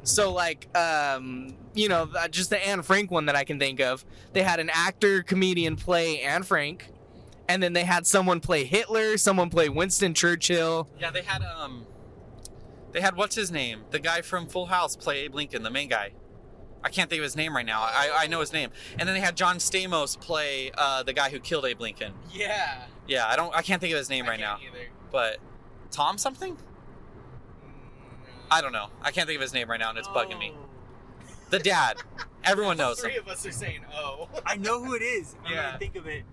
So like, just the Anne Frank one that I can think of, they had an actor comedian play Anne Frank, and then they had someone play Hitler, someone play Winston Churchill. Yeah, they had what's his name? The guy from Full House play Abe Lincoln, the main guy. I can't think of his name right now. I know his name. And then they had John Stamos play the guy who killed Abe Lincoln. Yeah. Yeah, I can't think of his name right now. Either. But Tom something? I don't know. I can't think of his name right now, and it's bugging me. The dad. Everyone knows him. Three of us are saying, "Oh." I know who it is. I'm Yeah. gonna think of it.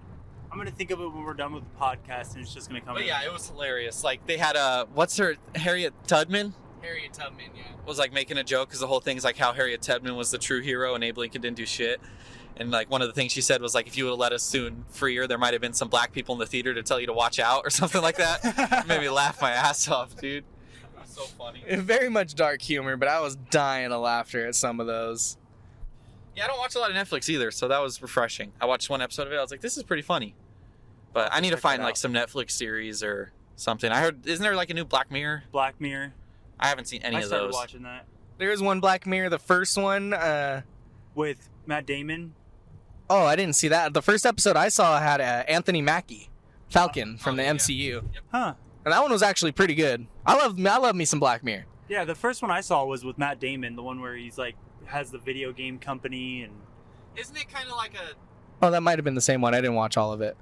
I'm gonna think of it when we're done with the podcast, and it's just gonna come. But in. yeah, it was hilarious. Like they had what's her Harriet Tubman Harriet Tubman, yeah. was like making a joke because the whole thing's like how Harriet Tubman was the true hero and Abe Lincoln didn't do shit. And like one of the things she said was like, if you would have let us soon freer, there might have been some black people in the theater to tell you to watch out or something like that. It made me laugh my ass off, dude. It was so funny. Very much dark humor, but I was dying of laughter at some of those. Yeah, I don't watch a lot of Netflix either, so that was refreshing. I watched one episode of it. I was like, this is pretty funny. But I need to check find it like out. some Netflix series or something. I heard, isn't there like a new Black Mirror? Black Mirror. I haven't seen any I of started those. watching that There is one Black Mirror, the first one. with Matt Damon. Oh, I didn't see that. The first episode I saw had Anthony Mackie, Falcon from the yeah. MCU, Huh. and that one was actually pretty good. I love me some Black Mirror. Yeah, the first one I saw was with Matt Damon, the one where he's like has the video game company and. Isn't it kind of like a... Oh, that might have been the same one. I didn't watch all of it.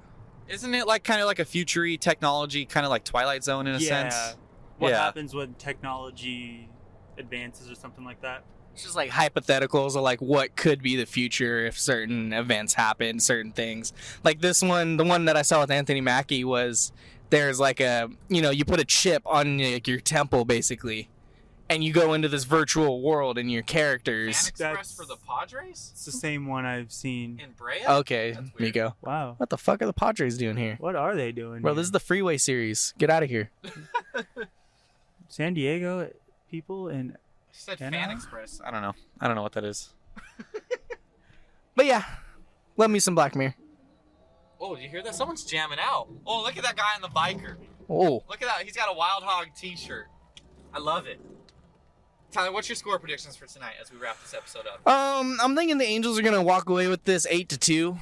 Isn't it like kind of like a future-y technology, kind of like Twilight Zone in a sense? What Yeah. happens when technology advances or something like that? It's just like hypotheticals of like what could be the future if certain events happen, certain things. Like this one, the one that I saw with Anthony Mackie was there's like you put a chip on like your temple basically, and you go into this virtual world and your characters. Fan Express for the Padres? It's the same one I've seen. In Brea? Okay, That's weird. Miko. Wow. What the fuck are the Padres doing here? What are they doing? Bro, here? this is the Freeway Series. Get out of here. San Diego people and She said Anaheim? Fan Express. I don't know. I don't know what that is. But yeah, love me some Black Mirror. Oh, do you hear that? Someone's jamming out. Oh, look at that guy on the biker. Oh, Look at that. He's got a Wild Hog t-shirt. I love it. Tyler, what's your score predictions for tonight as we wrap this episode up? I'm thinking the Angels are gonna walk away with this 8-2.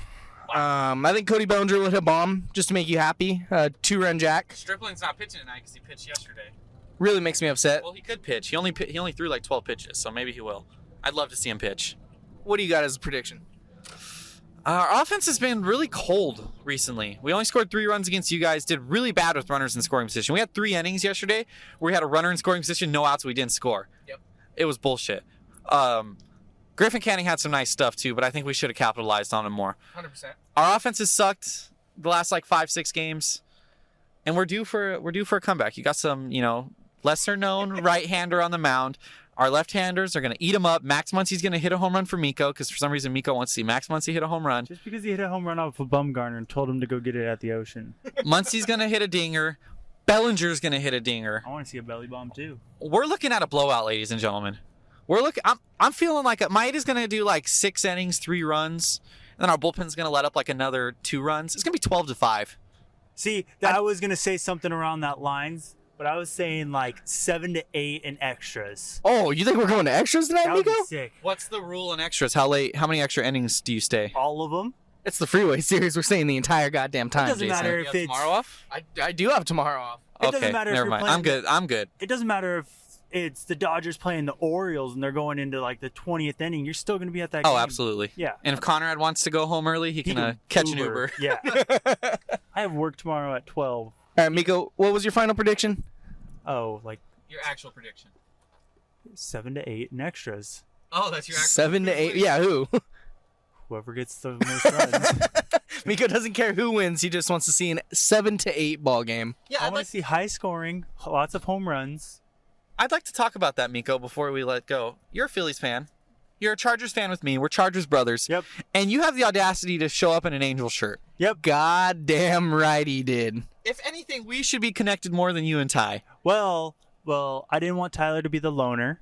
I think Cody Bellinger will hit a bomb just to make you happy. 2-run jack. Stripling's not pitching tonight because he pitched yesterday. Really makes me upset. Well, he could pitch. He only threw like 12 pitches, so maybe he will. I'd love to see him pitch. What do you got as a prediction? Our offense has been really cold recently. We only scored 3 runs against you guys, did really bad with runners in scoring position. We had 3 innings yesterday where we had a runner in scoring position, no outs, we didn't score. Yep. It was bullshit. Griffin Canning had some nice stuff too, but I think we should have capitalized on him more. 100%. Our offense has sucked the last like 5-6 games, and we're due for a comeback. You got some, lesser known right-hander on the mound. Our left-handers are going to eat him up. Max Muncy's going to hit a home run for Miko because for some reason Miko wants to see Max Muncy hit a home run. just because he hit a home run off of Bumgarner and told him to go get it at the ocean. Muncy's going to hit a dinger. Bellinger's going to hit a dinger. I want to see a belly bomb too. We're looking at a blowout, ladies and gentlemen. I'm feeling like Maeda is going to do like 6 innings, 3 runs, and then our bullpen's going to let up like another 2 runs. It's going to be 12-5. See, I was gonna say something around that lines, but I was saying like 7 to 8 in extras. Oh, you think we're going to extras tonight, That would Miko? be sick. What's the rule in extras? How many extra innings do you stay? All of them. It's the Freeway Series. We're saying the entire goddamn time, doesn't Jason. matter You if have it's. tomorrow off? I do have tomorrow off. It doesn't Okay, matter if never you're mind. playing I'm good. It doesn't matter if it's the Dodgers playing the Orioles and they're going into like the 20th inning. You're still gonna be at that. Oh, game. absolutely. Yeah. And if Conrad wants to go home early, he can catch an Uber. Yeah. I have work tomorrow at 12. All right, Miko, what was your final prediction? Oh, like Your actual prediction. 7 to 8 in extras. Oh, that's your 7 to 8. Yeah, who? Whoever gets the most runs. Miko doesn't care who wins. He just wants to see an 7 to 8 ball game. Yeah, I want to see high scoring, lots of home runs. I'd like to talk about that, Miko, before we let go. You're a Phillies fan. You're a Chargers fan with me. We're Chargers brothers. Yep. And you have the audacity to show up in an Angel shirt. Yep. Goddamn right he did. If anything, we should be connected more than you and Ty. Well, I didn't want Tyler to be the loner,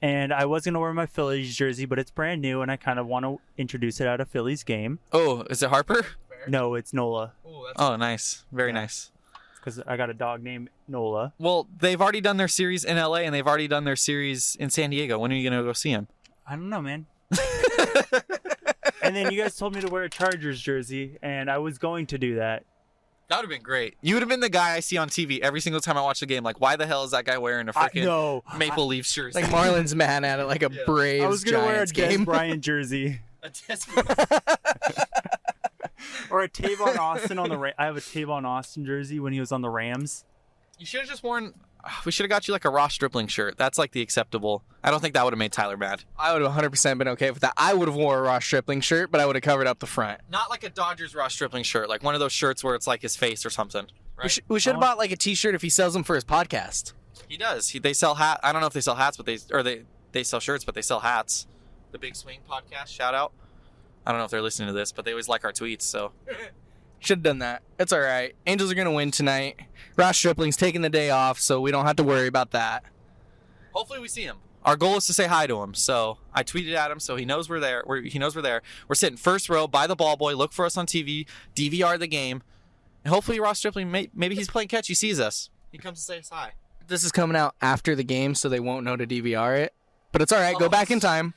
and I was going to wear my Phillies jersey, but it's brand new, and I kind of want to introduce it at a Phillies game. Oh, is it Harper? No, it's Nola, Oh, nice. Very nice. because I got a dog named Nola. Well, they've already done their series in LA, and they've already done their series in San Diego. When are you going to go see him? I don't know, man. And then you guys told me to wear a Chargers jersey, and I was going to do that. That would have been great. You would have been the guy I see on TV every single time I watch the game. Like, why the hell is that guy wearing a freaking Maple Leafs jersey? Like Marlins man at it, like a Braves I was going to wear a Giants Des game. Bryant jersey. Or a Tavon Austin on the I have a Tavon Austin jersey when he was on the Rams. You should have just worn... We should have got you like a Ross Stripling shirt. That's like the acceptable. I don't think that would have made Tyler mad. I would have 100% been okay with that. I would have wore a Ross Stripling shirt, but I would have covered up the front. Not like a Dodgers Ross Stripling shirt. Like one of those shirts where it's like his face or something. Right? We should have bought like a T-shirt if he sells them for his podcast. He does. They sell hat. I don't know if they sell hats, but they sell shirts, but they sell hats. The Big Swing podcast, shout out. I don't know if they're listening to this, but they always like our tweets, so... Should have done that. It's all right. Angels are going to win tonight. Ross Stripling's taking the day off, so we don't have to worry about that. Hopefully we see him. Our goal is to say hi to him, so I tweeted at him so he knows we're there. He knows we're there. We're sitting first row by the ball boy. Look for us on TV. DVR the game. And hopefully Ross Stripling, maybe he's playing catch. He sees us. He comes to say us hi. This is coming out after the game, so they won't know to DVR it. But it's all right. Go back in time.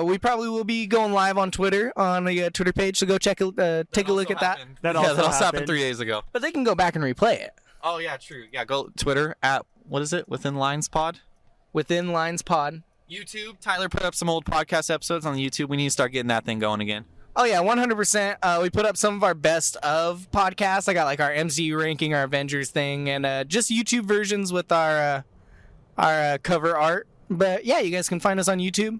We probably will be going live on Twitter, on the Twitter page, so go take a look at that. That also also happened 3 days ago. But they can go back and replay it. Oh, yeah, true. Yeah, go Twitter at, what is it? Within Lines Pod? Within Lines Pod. YouTube. Tyler put up some old podcast episodes on YouTube. We need to start getting that thing going again. Oh, yeah, 100%. We put up some of our best of podcasts. I got like our MCU ranking, our Avengers thing, and just YouTube versions with our cover art. But, yeah, you guys can find us on YouTube.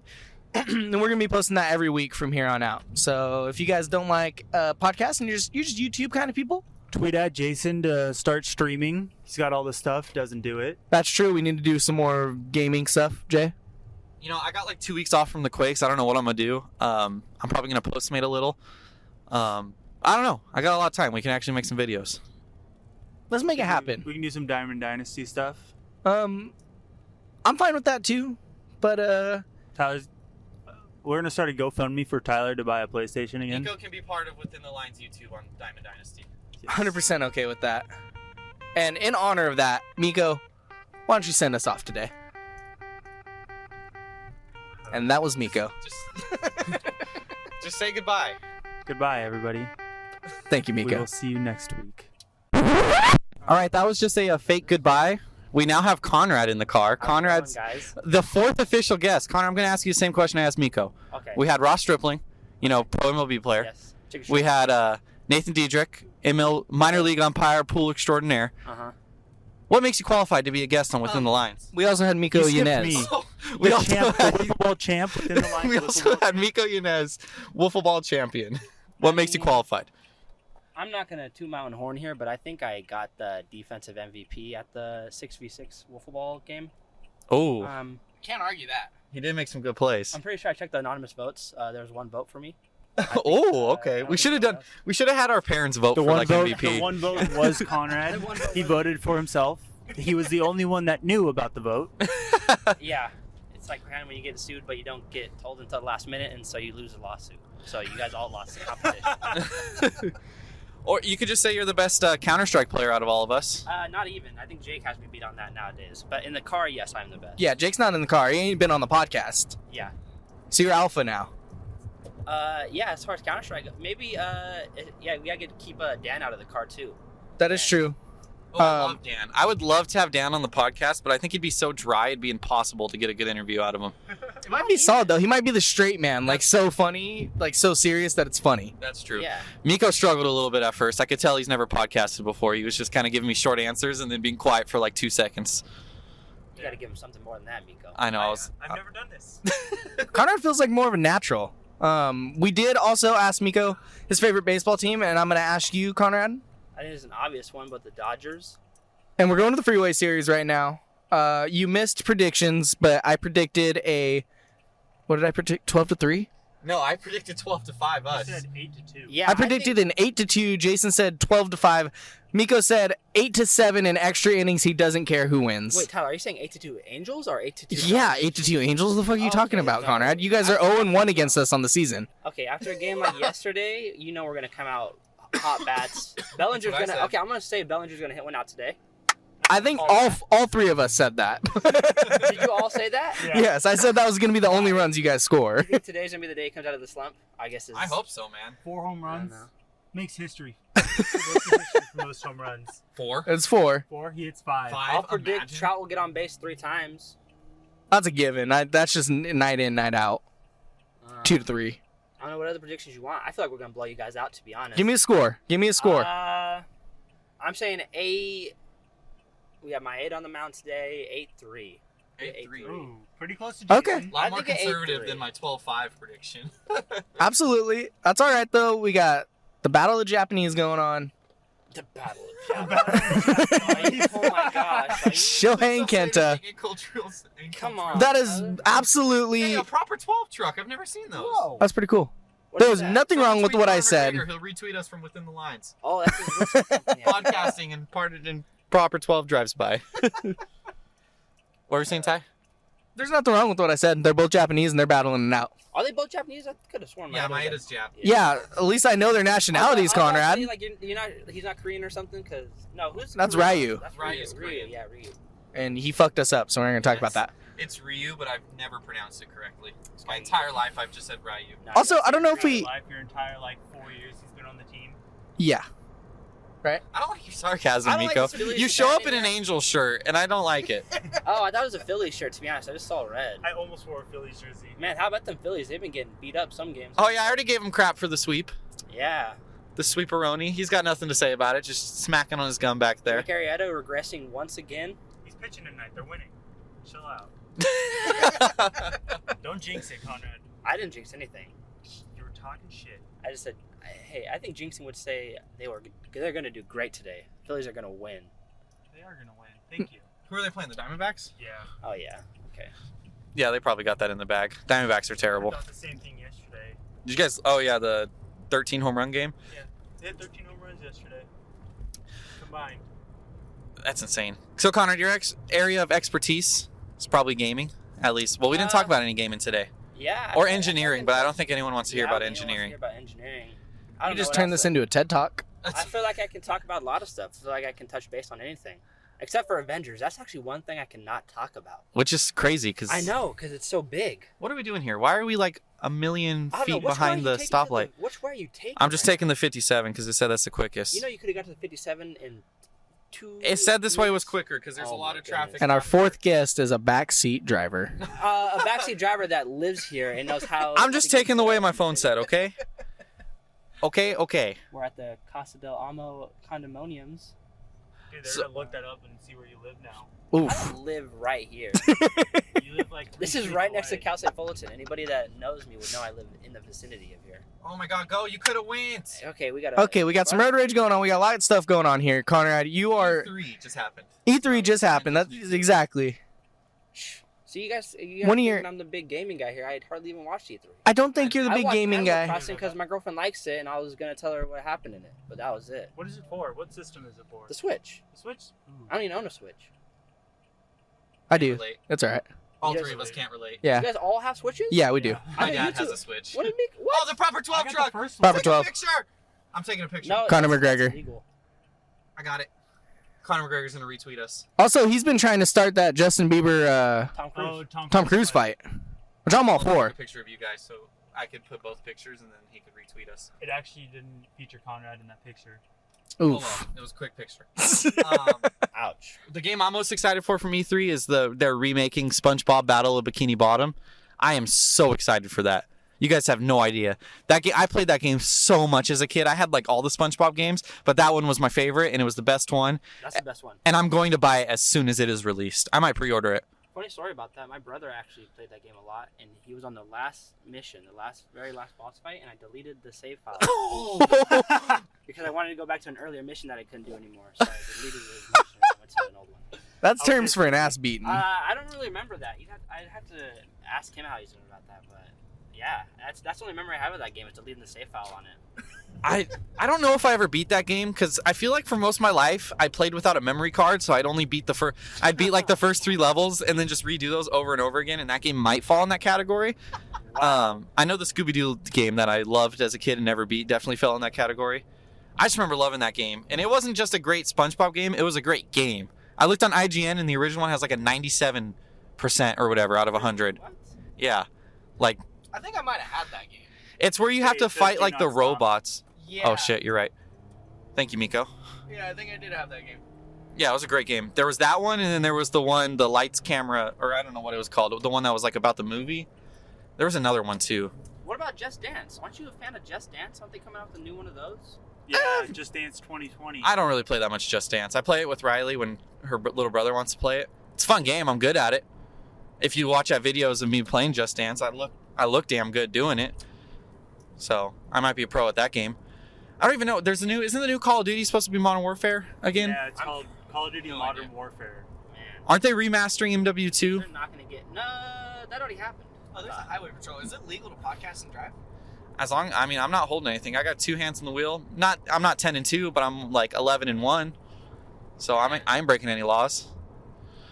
And we're going to be posting that every week from here on out. So if you guys don't like podcasts and you're just YouTube kind of people, Tweet at Jason to start streaming. He's got all the stuff, doesn't do it. that's true. We need to do some more gaming stuff, Jay. You know, I got like 2 weeks off from the Quakes. I don't know what I'm going to do. I'm probably going to Postmate a little. I don't know. I got a lot of time. We can actually make some videos. Let's make it happen. We can do some Diamond Dynasty stuff. I'm fine with that too. But Tyler's, we're going to start a GoFundMe for Tyler to buy a PlayStation again. Nico can be part of Within the Lines YouTube on Diamond Dynasty. 100% okay with that. And in honor of that, Miko, why don't you send us off today? And that was Miko. Just say goodbye. Goodbye, everybody. Thank you, We Miko. will see you next week. All right, that was just a fake goodbye. We now have Conrad in the car. Conrad's guys. the fourth official guest. Conrad, I'm going to ask you the same question I asked Miko. Okay. We had Ross Stripling, pro MLB player. Yes. We had Nathan Diedrich, minor league umpire, pool extraordinaire. Uh-huh. What makes you qualified to be a guest on Within the Lines? We also had Miko You skipped Yanez. me. We The also champ, the had, wiffle ball champ within the line. we also had Miko Yanez, wiffle ball champion. What makes you qualified? I'm not going to toot my own horn here, but I think I got the defensive MVP at the 6v6 wiffle ball game. Oh, Can't argue that. he did make some good plays. I'm pretty sure I checked the anonymous votes. There was one vote for me. Oh, okay. We should have had our parents vote The for one like vote, MVP. the one vote was Conrad. He voted for himself. He was the only one that knew about the vote. Yeah. It's like kind of when you get sued, but you don't get told until the last minute, and so you lose the lawsuit. So you guys all lost the competition. Or you could just say you're the best Counter-Strike player out of all of us. Not even. I think Jake has me beat on that nowadays. But in the car, yes, I'm the best. Yeah, Jake's not in the car. He ain't been on the podcast. Yeah. So you're alpha now. Yeah, as far as Counter-Strike, maybe, we gotta keep Dan out of the car, too. That is true. Oh, I love Dan. I would love to have Dan on the podcast, but I think he'd be so dry it'd be impossible to get a good interview out of him. It might be solid, though. He might be the straight man. Like, so funny. Like, so serious that it's funny. That's true. Yeah. Miko struggled a little bit at first. I could tell he's never podcasted before. He was just kind of giving me short answers and then being quiet for like 2 seconds. You got to give him something more than that, Miko. I know. I've never done this. Conrad feels like more of a natural. We did also ask Miko his favorite baseball team, and I'm going to ask you, Conrad. I think it's an obvious one, but the Dodgers. And we're going to the Freeway Series right now. You missed predictions, but I predicted what did I predict? 12-3? No, I predicted 12-5 You us. said 8-2. Yeah, I predicted an 8-2. Jason said 12-5. Miko said 8-7 in extra innings. He doesn't care who wins. Wait, Tyler, are you saying 8-2 Angels or 8-2? Yeah, 8-2 Angels. What the fuck are you talking Okay, about, sorry. Conrad? You guys are 0-1 against us on the season. Okay, after a game like yesterday, you know we're gonna come out hot bats. Bellinger's what I gonna. said. Okay, I'm gonna say Bellinger's gonna hit one out today. I think all three of us said that. Did you all say that? Yeah. Yes, I said that was going to be the only runs you guys score. You think today's gonna be the day he comes out of the slump? I guess. I hope so, man. 4 home runs. know. Makes history. Makes history for most home runs. 4. It's 4. 4, he hits 5. 5. I'll predict Imagine. Trout will get on base 3 times. That's a given. That's just night in, night out. 2-3. I don't know what other predictions you want. I feel like we're gonna blow you guys out, to be honest. Give me a score. I'm saying we have my 8 on the mound today. 8-3. 8-3. Ooh, pretty close to Jason. Okay. A lot I more think an conservative 8-3. than my 12-5 prediction. Absolutely. That's all right, though. We got the Battle of the Japanese going on. The Battle of Japan. Oh my gosh. Are you- Shohei Kenta. Come on. That is Tyler. absolutely... Hey, a proper 12 truck. I've never seen those. Whoa. That's pretty cool. What There is was that? nothing wrong with Tweet what I Conor said. McGregor. He'll retweet us from within the lines. Oh, that's his whistle company. Podcasting and parted in proper 12 drives by. What were you saying, Ty? There's nothing wrong with what I said. They're both Japanese and they're battling it out. Are they both Japanese? I could have sworn. Yeah, Maeda Maeda's Jap. Yeah, at least I know their nationalities, I was about to Conrad. say, like he's not Korean or something. Cause no, who's That's Korean? Ryu. That's Ryu's Ryu. Korean. Yeah, Ryu. And he fucked us up, so we're not going to talk about that. It's Ryu, but I've never pronounced it correctly. My entire life, I've just said Ryu. Nah, Also, that's I don't know if we... Your entire 4 years he's been on the team. Yeah. I don't like your sarcasm, I don't like Miko. this Phillies You shirt show up in an anymore. Angels shirt, and I don't like it. Oh, I thought it was a Phillies shirt. To be honest, I just saw red. I almost wore a Phillies jersey. Man, how about them Phillies? They've been getting beat up some games. Oh, yeah, I already gave him crap for the sweep. Yeah. The sweeperoni. He's got nothing to say about it, just smacking on his gum back there. Rick Arrieta regressing once again. He's pitching tonight. They're winning. Chill out. Don't jinx it, Conrad. I didn't jinx anything. You were talking shit. I just said, hey, I think jinxing would say they're going to do great today. Phillies are going to win. They are gonna win. Thank you. Who are they playing, the Diamondbacks? Yeah. Oh, yeah. Okay. Yeah, they probably got that in the bag. Diamondbacks are I terrible. thought the same thing yesterday. Did you guys... Oh, yeah, the 13 home run game? They had 13 home runs yesterday. Combined. That's insane. So, Connor, your area of expertise is probably gaming, at least. Well, we didn't talk about any gaming today. Yeah. Or engineering, but I don't think anyone wants to hear Yeah, about I don't think anyone engineering. wants to hear about engineering. I You don't know just what turn else this to- into a TED Talk. I feel like I can talk about a lot of stuff. I feel like I can touch base on anything. Except for Avengers. That's actually one thing I cannot talk about. Which is crazy, because... I know, because it's so big. What are we doing here? Why are we like a million I don't know, feet which way behind are you the taking to stoplight? Which way are you taking? I'm just right taking the 57 because it said that's the quickest. now? You know, you could have got to the 57 in 2. It said this way was minutes. quicker because there's Oh a lot my of traffic. goodness. And our fourth guest is a backseat driver. A backseat driver that lives here and knows how. I'm just to get taking the way to my phone said, okay? Okay. We're at the Casa del Amo condominiums. Dude, they're So- gonna look that up and see where you live now. I Oof. don't live right here. You live like 3 This is streets right next to away. Cal State Fullerton. Anybody that knows me would know I live in the vicinity of here. Oh my god, go. You could have went. Okay, we got to. Okay, we got some road rage going on. We got a lot of stuff going on here. Conrad, you are... E3 just happened. E3 just happened. That's exactly. So you guys One of your- I'm the big gaming guy here. I hardly even watched E3. I don't think you're the I big watched gaming Animal guy. Crossing because my girlfriend likes it, and I was gonna tell her what happened in it, but that was it. What is it for? What system is it for? The Switch. The Switch? I don't even own a Switch. I do. Relate. That's all right. All You three guys- of us can't relate. Yeah. You guys all have Switches? Yeah, we do. Yeah. I My know dad you has two- a Switch. What did you make? What? Oh, the proper I 12 got truck. the first Proper one. Take a 12. picture. I'm taking a picture. No, Conor that's McGregor. illegal. I got it. Conor McGregor's gonna retweet us. Also, he's been trying to start that Justin Bieber, Tom Cruise. Oh, Tom Cruise fight, which I'm all I'll take for. a picture of you guys so I could put both pictures and then he could retweet us. It actually didn't feature Conrad in that picture. Hold Oof. on. It was a quick picture. Ouch. The game I'm most excited for from E3 is they're remaking SpongeBob Battle of Bikini Bottom. I am so excited for that. You guys have no idea. That game, I played that game so much as a kid. I had like all the SpongeBob games, but that one was my favorite, and it was the best one. That's the best one. And I'm going to buy it as soon as it is released. I might pre-order it. Funny story about that. My brother actually played that game a lot, and he was on the last mission, very last boss fight, and I deleted the save file because I wanted to go back to an earlier mission that I couldn't do anymore. So I deleted his mission and went to an old one. That's terms for an ass beating. I don't really remember that. I'd have to ask him how he's doing about that, but yeah, that's the only memory I have of that game is deleting the save file on it. I don't know if I ever beat that game because I feel like for most of my life I played without a memory card, so I'd only beat I'd beat like the first 3 levels and then just redo those over and over again, and that game might fall in that category. I know the Scooby-Doo game that I loved as a kid and never beat definitely fell in that category. I just remember loving that game, and it wasn't just a great SpongeBob game; it was a great game. I looked on IGN, and the original one has like a 97% or whatever out of 100. What? Yeah, like I think I might have had that game. it's where you have to It fight did like not the stop. robots. Yeah. Oh shit, you're right. Thank you, Miko. Yeah, I think I did have that game. Yeah, it was a great game. There was that one, and then there was the one, the lights, camera, or I don't know what it was called. The one that was like about the movie. There was another one too. What about Just Dance? Aren't you a fan of Just Dance? Aren't they coming out with a new one of those? Yeah, Just Dance 2020. I don't really play that much Just Dance. I play it with Riley when her little brother wants to play it. It's a fun game. I'm good at it. If you watch out videos of me playing Just Dance, I look damn good doing it. So I might be a pro at that game. I don't even know. Isn't the new Call of Duty supposed to be Modern Warfare again? Yeah, it's called Call of Duty Modern Warfare. Man, Aren't they remastering MW2? they're not gonna get. No, that already happened. Oh, there's a highway patrol. Is it legal to podcast and drive? I'm not holding anything. I got 2 hands on the wheel. I'm not 10 and 2, but I'm like 11 and 1. So I ain't breaking any laws.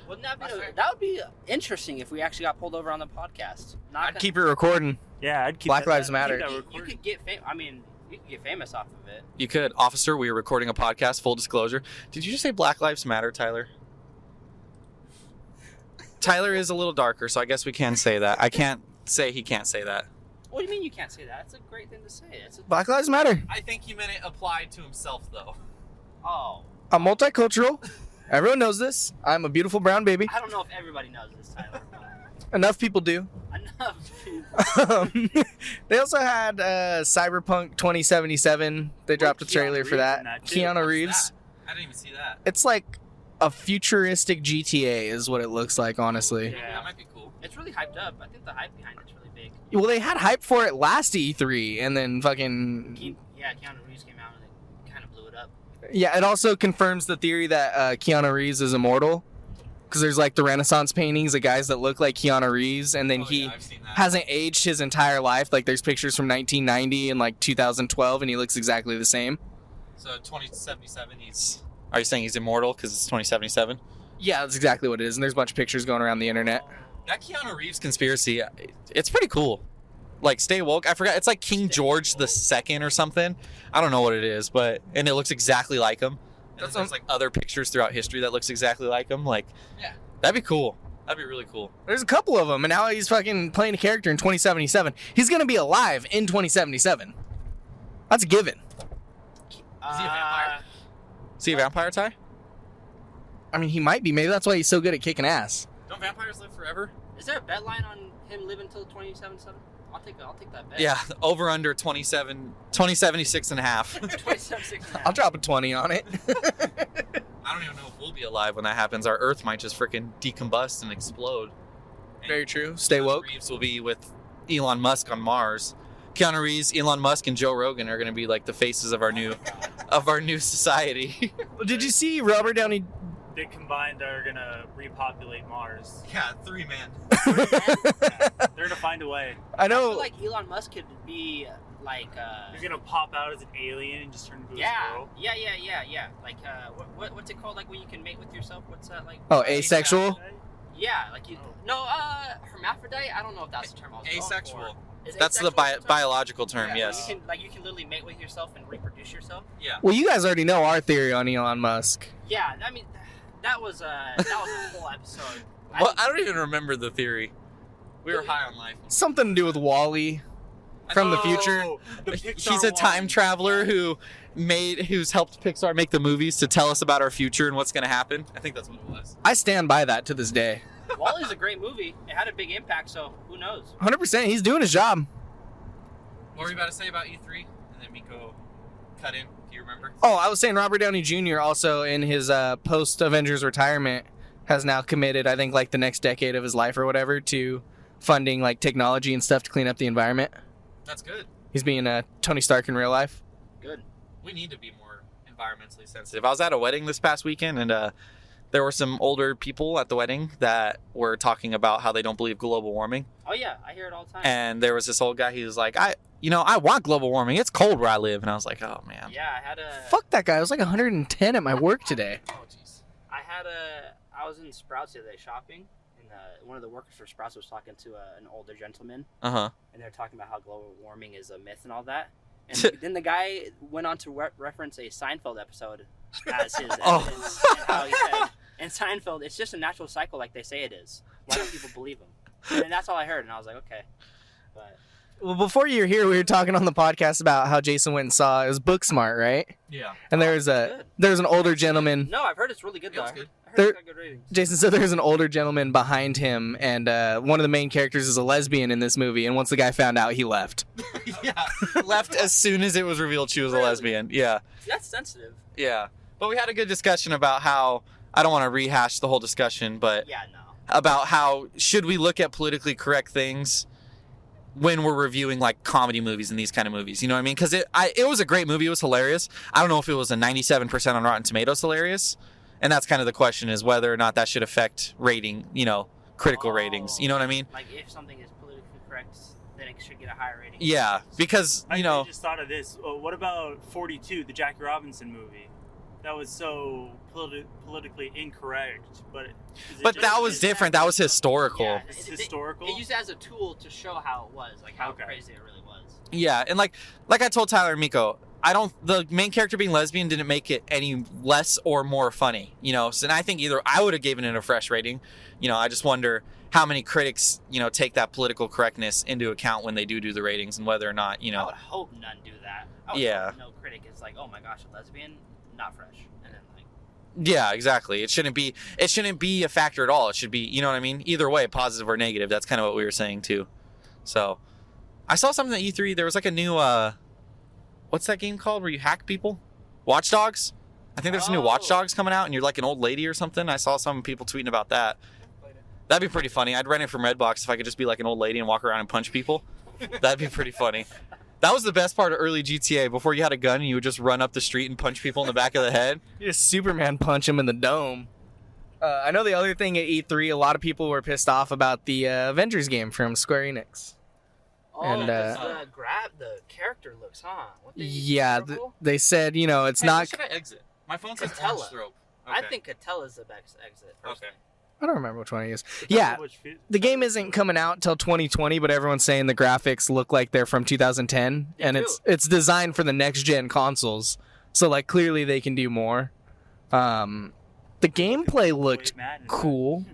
Wouldn't that be? That's fair. That would be interesting if we actually got pulled over on the podcast. I'd keep it recording. Yeah, I'd keep Black that- Lives keep Matter. that You recorded. could get famous. I mean, you could get famous off of it. You could. Officer, we were recording a podcast, full disclosure. Did you just say Black Lives Matter, Tyler? Tyler is a little darker, so I guess we can say that. I can't say he can't say that. What do you mean you can't say that? It's a great thing to say. Black Lives Matter. I think he meant it applied to himself, though. Oh, I'm multicultural. Everyone knows this. I'm a beautiful brown baby. I don't know if everybody knows this, Tyler. But Enough people do. enough. They also had Cyberpunk 2077. They dropped a Keanu trailer for Reeves that. in that, too. Keanu What's Reeves. I didn't even see that. It's like a futuristic GTA is what it looks like, honestly. Yeah. That might be cool. It's really hyped up. I think the hype behind it's really big. Well, they had hype for it last E3, and then fucking... Keanu Reeves came out and it kind of blew it up. Yeah, it also confirms the theory that Keanu Reeves is immortal. Because there's like the Renaissance paintings of guys that look like Keanu Reeves, and then he I've seen that. hasn't aged his entire life. Like there's pictures from 1990 and like 2012, and he looks exactly the same. So 2077, Are you saying he's immortal because it's 2077? Yeah, that's exactly what it is. And there's a bunch of pictures going around the internet. That Keanu Reeves conspiracy, it's pretty cool. Like, stay woke. I forgot. It's like King George II or something. I don't know what it is, and it looks exactly like him. And there's like other pictures throughout history that looks exactly like him. Like, Yeah. That'd be cool. That'd be really cool. There's a couple of them, and now he's fucking playing a character in 2077. He's gonna be alive in 2077. That's a given. Is he a vampire? Is he a vampire, Ty? I mean, he might be. Maybe that's why he's so good at kicking ass. Don't vampires live forever? Is there a bet line on him living until 2077? I'll take that bet. Yeah, over under 2076 and a half. 2076. I'll drop a 20 on it. I don't even know if we'll be alive when that happens. Our Earth might just freaking decombust and explode. Very true. Stay Keanu woke. Reeves will be with Elon Musk on Mars. Keanu Reeves, Elon Musk, and Joe Rogan are going to be like the faces of our new society. Did you see Robert Downey? They combined are gonna repopulate Mars. Yeah, 3-man. They're gonna find a way. I I know. feel like Elon Musk could be like. He's gonna pop out as an alien and just turn into a Yeah, squirrel. yeah. Like, what's it called? Like when you can mate with yourself? What's that like? Oh, asexual. Yeah, like you. No, hermaphrodite. I don't know if that's the term I was going Asexual. for. Is That's the asexual term? biological term, Yeah, yes. You can literally mate with yourself and reproduce yourself. Yeah. Well, you guys already know our theory on Elon Musk. Yeah, I mean, that was a whole episode. Well, I don't even remember the theory. We were high on life. Something to do with Wall-E from the future. Oh, the Pixar He's a time one. traveler who's helped Pixar make the movies to tell us about our future and what's going to happen. I think that's what it was. I stand by that to this day. WALL-E's a great movie. It had a big impact, so who knows? 100%. He's doing his job. What were you about to say about E3? And then Menko cut in. Do you remember? Oh, I was saying Robert Downey Jr. also in his post-Avengers retirement has now committed, I think, like the next decade of his life or whatever to funding like technology and stuff to clean up the environment. That's good. He's being Tony Stark in real life. Good. We need to be more environmentally sensitive. I was at a wedding this past weekend, and there were some older people at the wedding that were talking about how they don't believe global warming. Oh yeah, I hear it all the time. And there was this old guy. He was like, I want global warming. It's cold where I live. And I was like, oh man. Yeah, I had a. Fuck that guy. It was like 110 at my work today. Oh jeez. I was in Sprouts the other day shopping, and one of the workers for Sprouts was talking to an older gentleman, Uh-huh. and they're talking about how global warming is a myth and all that. And then the guy went on to reference a Seinfeld episode as his evidence, and how he said, in Seinfeld, it's just a natural cycle like they say it is. Why don't people believe him? And that's all I heard, and I was like, okay. But Well, before you were here, we were talking on the podcast about how Jason went and saw it was Booksmart, right? Yeah. And there's an older gentleman. no, I've heard it's really good It though. was good. I heard There- it's got good ratings. Jason said there's an older gentleman behind him, and one of the main characters is a lesbian in this movie. And once the guy found out, he left. Yeah. Left as soon as it was revealed she was a Really? lesbian. Yeah. See, that's sensitive. Yeah. But we had a good discussion about how, I don't want to rehash the whole discussion, but Yeah, no. about how should we look at politically correct things when we're reviewing like comedy movies and these kind of movies, you know what I mean? Because it was a great movie. It was hilarious. I don't know if it was a 97% on Rotten Tomatoes hilarious, and that's kind of the question, is whether or not that should affect rating, critical ratings. You know what I mean? Like if something is politically correct, then it should get a higher rating. Yeah, because I just thought of this. What about 42, the Jackie Robinson movie? That was so politically incorrect, but that was different. That was historical. Yeah, It's historical. It used it as a tool to show how it was, like how Okay. crazy it really was. Yeah, and like I told Tyler and Miko, the main character being lesbian didn't make it any less or more funny, So, and I think either I would have given it a fresh rating. I just wonder how many critics, take that political correctness into account when they do the ratings, and whether or not, I would hope none do that. I would Yeah. hope no critic is like, oh my gosh, a lesbian, not fresh, and then like. Yeah, exactly. It shouldn't be a factor at all. It should be, you know what I mean? Either way, positive or negative. That's kind of what we were saying too. So, I saw something at E3. There was like a new, what's that game called where you hack people? Watch Dogs? I think there's a new Watch Dogs coming out, and you're like an old lady or something. I saw some people tweeting about that. That'd be pretty funny. I'd rent it from Redbox if I could just be like an old lady and walk around and punch people. That'd be pretty funny. That was the best part of early GTA. Before you had a gun and you would just run up the street and punch people in the back of the head. You just Superman punch him in the dome. I know the other thing at E3, a lot of people were pissed off about the Avengers game from Square Enix. Oh, And, the character looks, huh? What Yeah, they said, it's Hey, not... where should I exit? My phone says Catella. orange throat. I think Catella's the best exit. Personally. I don't remember which one it is. Yeah, the game isn't coming out till 2020, but everyone's saying the graphics look like they're from 2010, They and do. it's designed for the next gen consoles. So like clearly they can do more. The gameplay looked cool.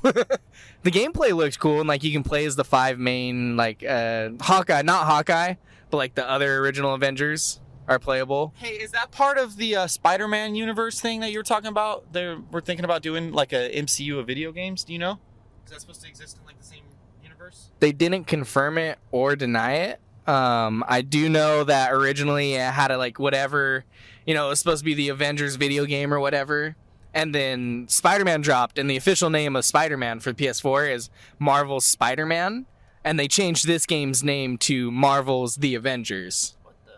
The gameplay looked cool, and like you can play as the 5 main Hawkeye, not Hawkeye, but like the other original Avengers are playable. Hey, is that part of the Spider-Man universe thing that you were talking about? We're thinking about doing like a MCU of video games. Do you know? Is that supposed to exist in like the same universe? They didn't confirm it or deny it. I do know that originally it had it whatever, it was supposed to be the Avengers video game or whatever. And then Spider-Man dropped, and the official name of Spider-Man for PS4 is Marvel's Spider-Man. And they changed this game's name to Marvel's The Avengers. What the?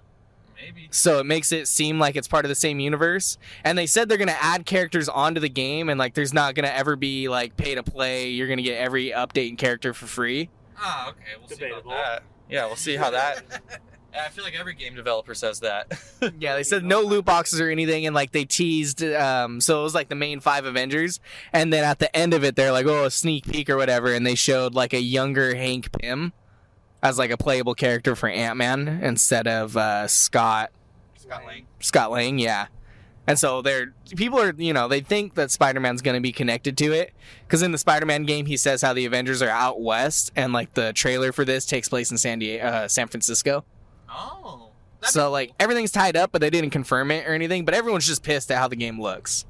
Maybe. So it makes it seem like it's part of the same universe. And they said they're going to add characters onto the game, and there's not going to ever be pay to play. You're going to get every update and character for free. Ah, okay. We'll Debatable. see about that. Yeah, we'll see how that. I feel like every game developer says that. Yeah, they said no loot boxes or anything, and they teased. So it was the main 5 Avengers, and then at the end of it, they're like, "Oh, a sneak peek or whatever," and they showed a younger Hank Pym as a playable character for Ant-Man instead of Scott Lang. Yeah, and so people are they think that Spider-Man's going to be connected to it because in the Spider-Man game he says how the Avengers are out west, and the trailer for this takes place in San Francisco. Oh. So everything's tied up, but they didn't confirm it or anything. But everyone's just pissed at how the game looks.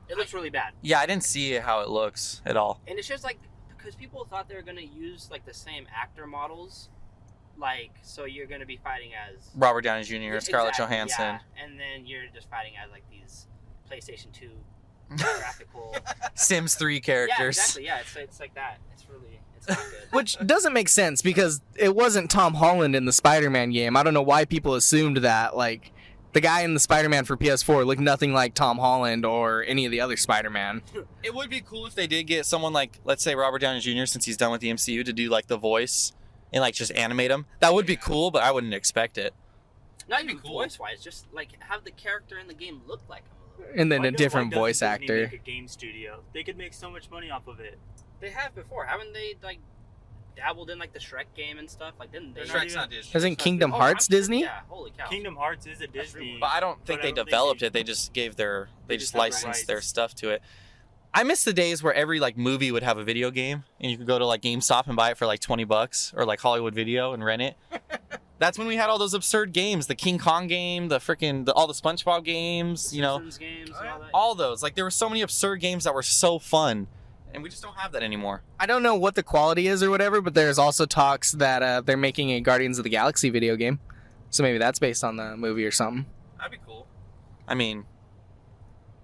It looks really bad. Yeah, I didn't see how it looks at all. And it's just because people thought they were gonna use the same actor models, Like, so you're gonna be fighting as Robert Downey Jr., Scarlett Exactly, Johansson. yeah. And then you're just fighting as like these PlayStation 2 graphical. Sims 3 Yeah, characters. exactly. Yeah, it's like that. It's not good. Which doesn't make sense because it wasn't Tom Holland in the Spider-Man game. I don't know why people assumed that. Like, the guy in the Spider-Man for PS4 looked nothing like Tom Holland or any of the other Spider-Man. It would be cool if they did get someone like, let's say, Robert Downey Jr., since he's done with the MCU, to do like the voice and like just animate him. That would be cool, but I wouldn't expect it. Not even voice-wise, just like have the character in the game look like him a little bit. And then Why a don't- different why doesn't voice Disney actor. Make a game studio. They could make so much money off of it. They have before, haven't they? Like dabbled in like the Shrek game and stuff. Like, didn't they? They're not even- Disney. Isn't Kingdom Oh, Hearts I'm sure- Disney? Yeah, holy cow. Kingdom Hearts is a Disney. But I don't think But they I don't think developed they- it. They just gave their, they just just have the licensed their rights. stuff to it. I miss the days where every like movie would have a video game, and you could go to like GameStop and buy it for like $20, or like Hollywood Video and rent it. That's when we had all those absurd games, the King Kong game, the freaking all the SpongeBob games, you know, Simpsons games and all that. all those. Like there were so many absurd games that were so fun, and we just don't have that anymore. I don't know what the quality is or whatever, but there's also talks that they're making a Guardians of the Galaxy video game. So maybe that's based on the movie or something. That'd be cool. I mean,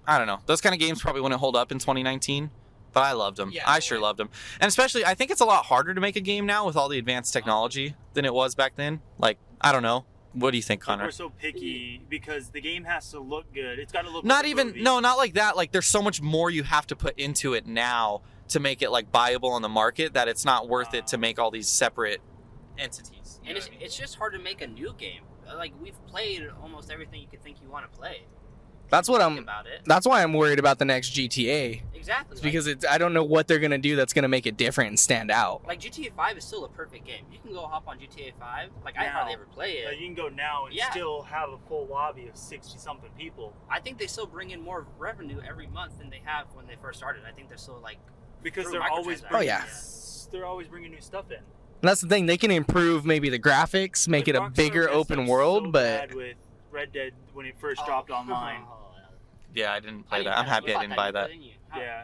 I don't know. Those kind of games probably wouldn't hold up in 2019, but I loved them. Yeah, I sure loved them. And especially, I think it's a lot harder to make a game now with all the advanced technology than it was back then. Like, I don't know. What do you think, But Connor? we're so picky because the game has to look good. It's got to look. Not like a even, movie. no, not like that. Like, there's so much more you have to put into it now to make it, like, viable on the market that it's not worth it to make all these separate entities. You And know it's, what I mean? it's just hard to make a new game. Like, we've played almost everything you could think you want to play. That's what Think I'm. about it. That's why I'm worried about the next GTA. Exactly. It's because I don't know what they're gonna do that's gonna make it different and stand out. like GTA 5 is still a perfect game. You can go hop on GTA 5. Like, I Now. hardly ever play it. Like, you can go now and Yeah. still have a full lobby of 60-something people I think they still bring in more revenue every month than they have when they first started. I think they're still like because Through they're always microtransactions. Oh, bringing, yeah. they're always bringing new stuff in. And that's the thing. They can improve maybe the graphics, make Like, it a Rockstar bigger messed open up world, so but bad with Red Dead when it first dropped online. Yeah, I didn't I play that. I'm happy I didn't buy that. Yeah,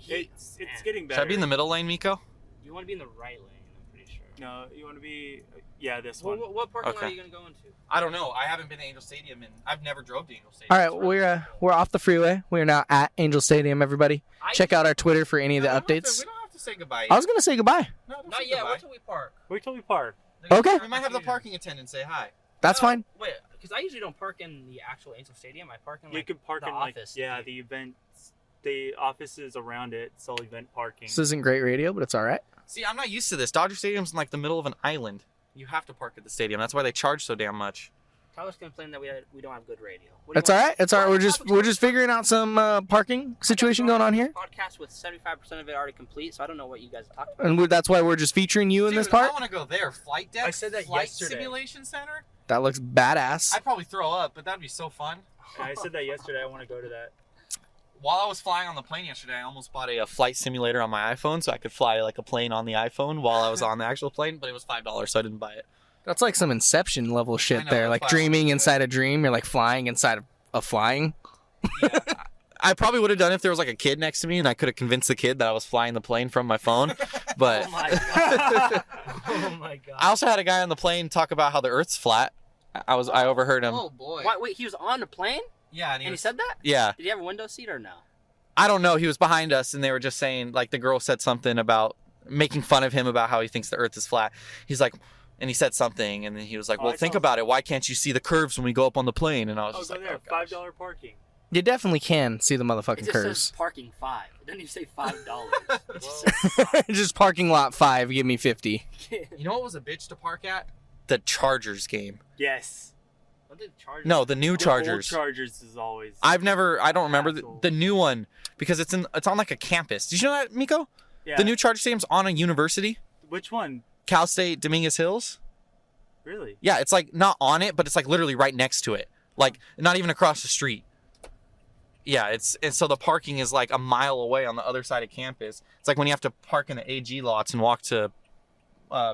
it's Man. getting better. Should I be in the middle lane, Miko? You want to be in the right lane, I'm pretty sure. No, you want to be. Yeah, this Well, one. what parking lot Okay. are you going to go into? I don't know. I haven't been to Angel Stadium, and I've never drove to Angel Stadium. all right, we're off the freeway. We're now at Angel Stadium. Everybody, check out our Twitter for any of the updates. We don't have to say goodbye. I was gonna say goodbye. No, don't Not say yet. goodbye. Wait till we park. Wait till we park. Okay. We might have the parking attendant say hi. That's fine. Wait, because I usually don't park in the actual Angel Stadium. I park in You like could park the in like office. the events, the offices around it. It's all event parking. This isn't great radio, but it's all right. See, I'm not used to this. Dodger Stadium's in like the middle of an island. You have to park at the stadium. That's why they charge so damn much. Tyler's complaining that we don't have good radio. What do you That's all want? right. It's all right. Well, We're just figuring out some parking situation going on here, Podcast with 75% of it already complete, so I don't know what you guys talked about. and that's why we're just featuring you in this Dude, part. I want to go there. Flight deck. I said that Flight yesterday. Simulation Center. That looks badass. I'd probably throw up, but that'd be so fun. I said that yesterday. I want to go to that. While I was flying on the plane yesterday, I almost bought a flight simulator on my iPhone so I could fly like a plane on the iPhone while I was on the actual plane, but it was $5, so I didn't buy it. That's like some Inception level I shit know, there, that's like why I dreaming wanted to do inside a dream. You're like flying inside of flying. Yeah, I probably would have done it if there was like a kid next to me and I could have convinced the kid that I was flying the plane from my phone. But Oh my god. Oh my god. I also had a guy on the plane talk about how the Earth's flat. I overheard him. Oh boy. Wait, he was on the plane? Yeah, And he said that? yeah. Did he have a window seat or no? I don't know. He was behind us, and they were just saying, like, the girl said something about making fun of him about how he thinks the Earth is flat. He's like, and he said something, and then he was like, Oh, well, I think saw about it. Why can't you see the curves when we go up on the plane? And I was Oh, just go like, there. oh, gosh. $5 parking. You definitely can see the It motherfucking just curves. says parking 5. It doesn't even say $5. It just says Just parking lot 5. Give me 50. You know what was a bitch to park at? The Chargers game. Yes. What did Chargers? No, the new The old Chargers. Chargers is always. I don't remember Asshole. the new one because it's on like a campus. Did you know that, Miko? Yeah. The new Charger Stadium's on a university, Which one? Cal State Dominguez Hills. Really? Yeah, it's like not on it, but it's like literally right next to it. Like not even across the street. Yeah, and so the parking is like a mile away on the other side of campus. It's like when you have to park in the AG lots and walk to